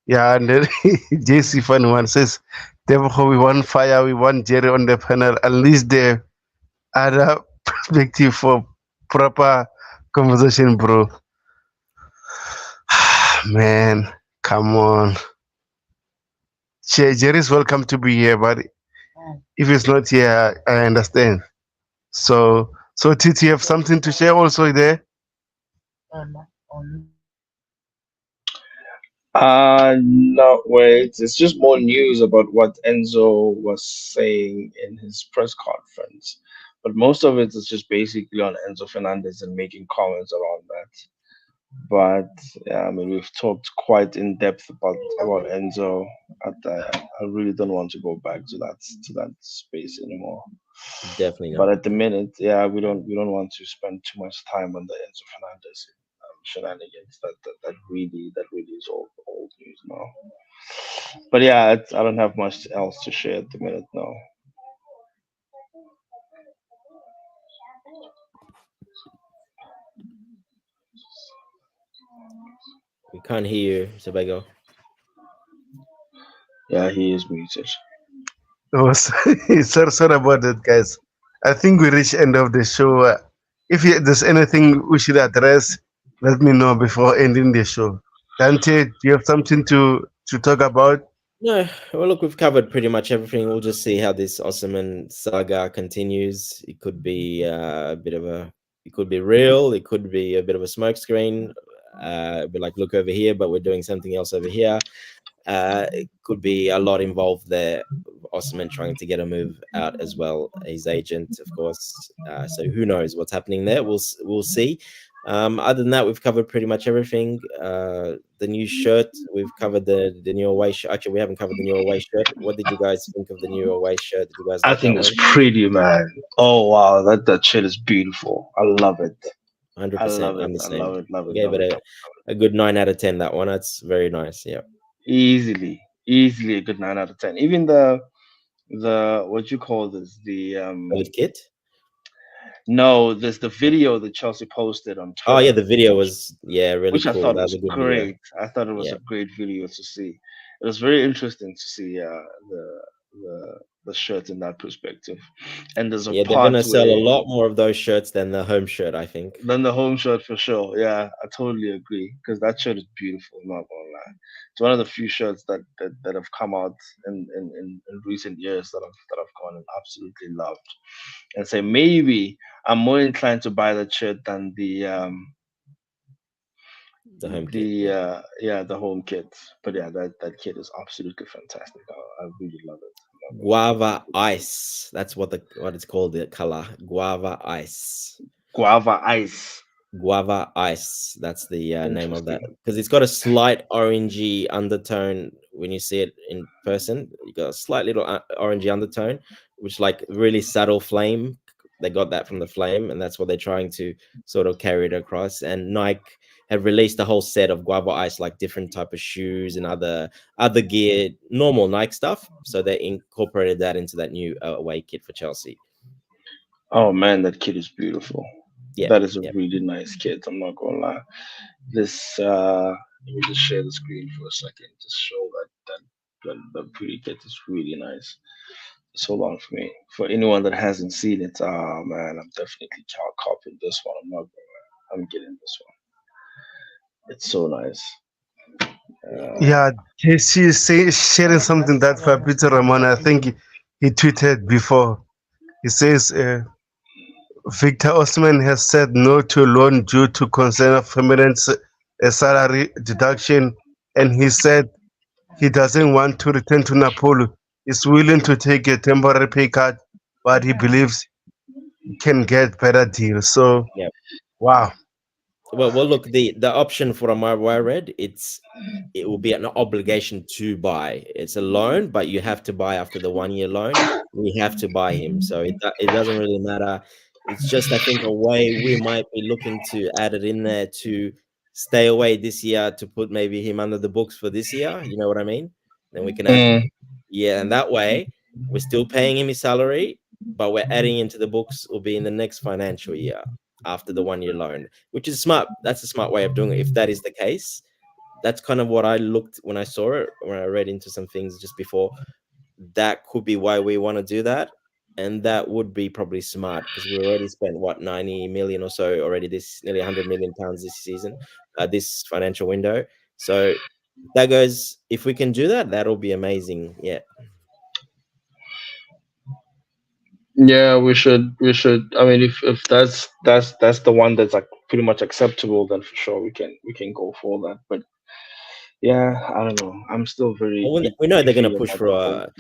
yeah. And then JC Fan one says, therefore we want fire, we want Jerry on the panel. At least the other perspective for proper conversation, bro. Man, come on. Jerry's welcome to be here, but if it's not here, I understand. So Titi, you have something to share also there? No, wait. It's just more news about what Enzo was saying in his press conference. But most of it is just basically on Enzo Fernandez and making comments around that. But yeah, I mean, we've talked quite in depth about Enzo. I really don't want to go back to that space anymore. Definitely But not. at the minute, yeah, we don't want to spend too much time on the Enzo Fernandez shenanigans. That really is old news now. But yeah, I don't have much else to share at the minute now. We can't hear you, Sebago. Yeah, he is muted. Oh, sorry about that, guys. I think we reached end of the show. If there's anything we should address, let me know before ending the show. Dante, do you have something to talk about? No, well, look, we've covered pretty much everything. We'll just see how this Osimhen saga continues. It could be it could be real. It could be a bit of a smokescreen. Be like, look over here, but we're doing something else over here. It could be a lot involved there. Osimhen trying to get a move out as well. His agent, of course. So who knows what's happening there? We'll see. Other than that, we've covered pretty much everything. The new shirt, we've covered the new away shirt. Actually, we haven't covered the new away shirt. What did you guys think of the new away shirt? Did you guys I like that think it's one? pretty, man. Oh wow, that shit is beautiful. I love it. I 100%. love it. I'm the I same. love it. Love I it. gave Love it it. Love a good 9 out of 10. That one. That's very nice. Yeah. it. Easily a good 9 out of 10. Even the what you call this Solid kit. no, there's the video that Chelsea posted on Oh yeah, Twitter, the video was really which I cool. thought That was was a good video. great. I thought it was Yeah. a great video to see. It was very interesting to see the the shirt in that perspective. And there's a Yeah, they're gonna part sell a where lot more of those shirts than the home shirt, I think. than the home shirt for sure. Yeah, I totally agree because that shirt is beautiful. I'm not gonna lie. It's one of the few shirts that have come out in recent years that I've gone and absolutely loved. And say maybe I'm more inclined to buy that shirt than The home kit, yeah. the home kit. But yeah, that kit is absolutely fantastic. I really love it. I'm not Guava ice. That's what it's called. The color guava ice. Guava ice. Guava ice. That's the name of that Interesting. because it's got a slight orangey undertone when you see it in person. You got a slight little orangey undertone, which like really subtle flame. They got that from the flame, and that's what they're trying to sort of carry it across. And Nike have released a whole set of guava ice, like different type of shoes and other gear, normal Nike stuff. So they incorporated that into that new away kit for Chelsea. Oh man, that kit is beautiful. Yeah, That is a yeah. really nice kit. I'm not gonna lie. This let me just share the screen for a second to show that pretty kit is really nice. So long for me. For anyone that hasn't seen it, oh man, I'm definitely copying this one. I'm not gonna lie. I'm getting this one. It's so nice. Yeah. Yeah, she's sharing something that Fabrizio Romano, I think he tweeted before. He says Victor Osimhen has said no to loan due to concern of permanent salary deduction, and he said he doesn't want to return to Napoli. He's willing to take a temporary pay cut, but he believes he can get better deals. So, Yeah. wow. Well, look, the option for Amar Red, it will be an obligation to buy. It's a loan, but you have to buy after the 1 year loan. We have to buy him, so it doesn't really matter. It's just I think a way we might be looking to add it in there to stay away this year to put maybe him under the books for this year. You know what I mean? Then we can add, Mm, yeah, and that way we're still paying him his salary, but we're adding into the books will be in the next financial year after the 1 year loan, which is smart. That's a smart way of doing it. If that is the case, that's kind of what I looked when I saw it, when I read into some things just before. That could be why we want to do that. And that would be probably smart because we already spent what 90 million or so already, this nearly 100 million pounds this season, this financial window. So that goes, if we can do that, that'll be amazing. Yeah. yeah, we should. I mean, if that's the one that's like pretty much acceptable, then for sure we can go for that. But yeah, I don't know. I'm still very We know they're going to iffy push about for the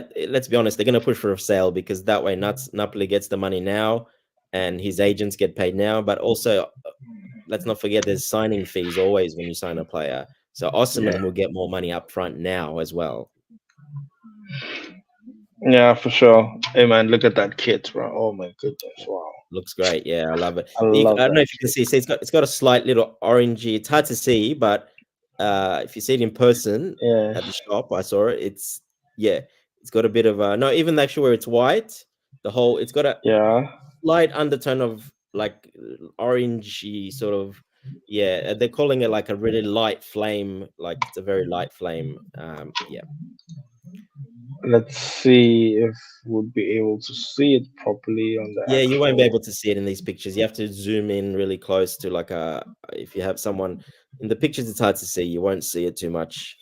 whole. let's be honest, they're going to push for a sale because that way Napoli gets the money now and his agents get paid now. But also, let's not forget there's signing fees always when you sign a player. So Yeah, Osimhen will get more money up front now as well. yeah, for sure. Hey man, look at that kit, bro. Oh my goodness, wow. Looks great. Yeah, I love it. I love I don't know that if you can kit. see. It's got a slight little orangey. It's hard to see, but if you see it in person Yeah, at the shop, I saw it. Yeah, it's got a bit of a no. Even actually where it's white, it's got a yeah. light undertone of like orangey sort of. Yeah, they're calling it like a really light flame. Like it's a very light flame. Yeah. Let's see if we'll be able to see it properly on the Yeah, you won't be actual. able to see it in these pictures. You have to zoom in really close to like if you have someone in the pictures, it's hard to see. You won't see it too much.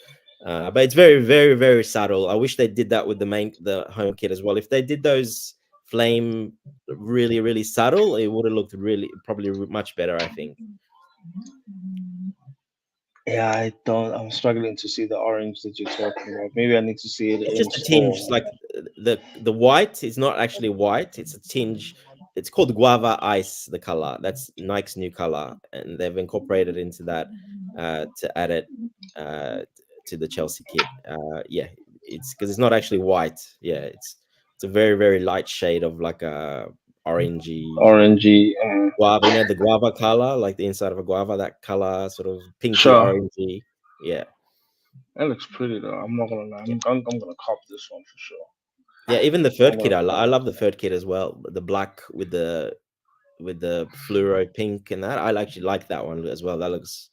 But it's very, very, very subtle. I wish they did that with the home kit as well. If they did those flame really, really subtle, it would have looked probably much better, I think. Yeah, I don't. I'm struggling to see the orange that you're talking about. Maybe I need to see it It's in just a tinge. store. Like the white is not actually white. It's a tinge. It's called guava ice. The color that's Nike's new color, and they've incorporated into that to add it uh, to the Chelsea kit. Yeah, it's because it's not actually white. Yeah, it's a very very light shade of like a orangey Orangey. guava. You know the guava color, like the inside of a guava. That color, sort of pinky Sure. orangey. Yeah. That looks pretty though. I'm not gonna lie. I'm gonna cop this one for sure. Yeah, even the I'm third kit, gonna cop I it. love the third kit as well. The black with the fluoro pink and that. I actually like that one as well. That looks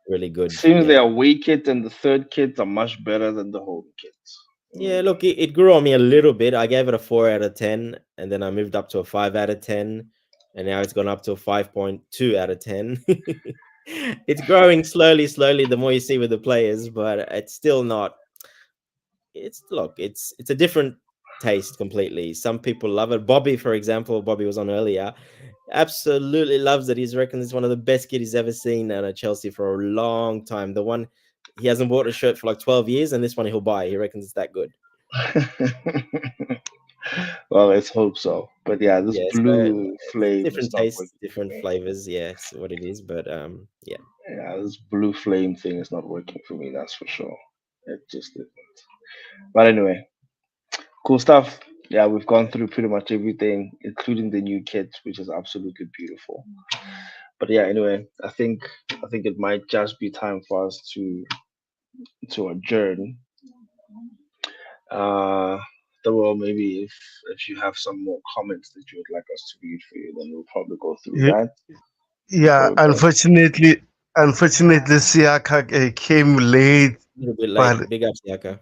really good. Seems the Yeah, away kit and the third kit are much better than the home kits. Yeah, look, it grew on me a little bit. I gave it a 4 out of 10, and then I moved up to a 5 out of 10, and now it's gone up to a 5.2 out of 10. It's growing slowly, slowly. The more you see with the players, but it's still not. It's look, it's a different taste completely. Some people love it. Bobby, for example, Bobby was on earlier. Absolutely loves it. He's reckons it's one of the best kid he's ever seen at Chelsea for a long time. The one he hasn't bought a shirt for like 12 years, and this one he'll buy. He reckons it's that good. Well, let's hope so. But yeah, this Yeah, so blue flame is different not tastes, working for different me. flavors. Yeah, it's what it is. But yeah. Yeah, this blue flame thing is not working for me. That's for sure. It just isn't. But anyway, cool stuff. Yeah, we've gone through pretty much everything, including the new kit, which is absolutely beautiful. But yeah, anyway, I think it might just be time for us to adjourn. Uh, well, maybe if you have some more comments that you would like us to read for you, then we'll probably go through Ye- that Yeah, before we go. unfortunately, Siaka came late, A little bit but late. Big up, Siaka.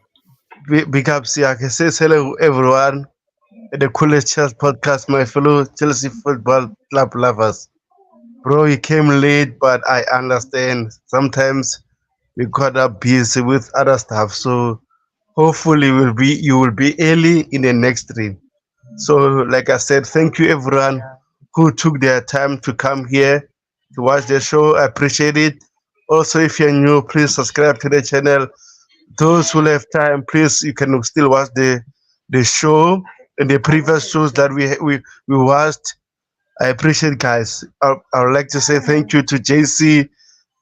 big up Siaka. Says hello, everyone. At the coolest Chelsea podcast, my fellow Chelsea Football Club lovers. Bro, you came late, but I understand. Sometimes we got up busy with other stuff, so hopefully you will be early in the next stream. So, like I said, thank you everyone who took their time to come here to watch the show. I appreciate it. Also, if you're new, please subscribe to the channel. Those who have time, please you can still watch the show and the previous shows that we watched. I appreciate guys. I would like to say thank you to JC,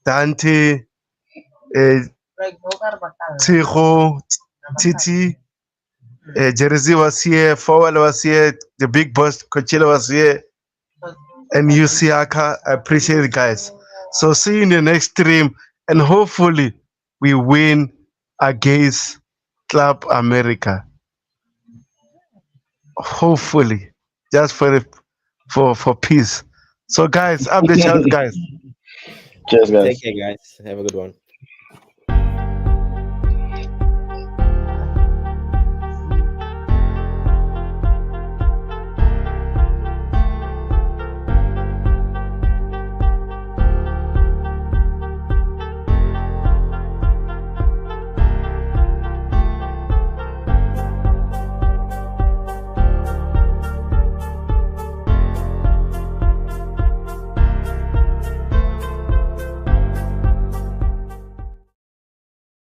Dante, uh, Tijo, Titi, Jersey was here, Fowler was here, the big boss Coachella was here, and you Siaka. I appreciate it, guys. So see you in the next stream, and hopefully we win against Club America. Hopefully, just for peace. So guys, up the charts, guys. Cheers, Take guys. care, guys. Have a good one.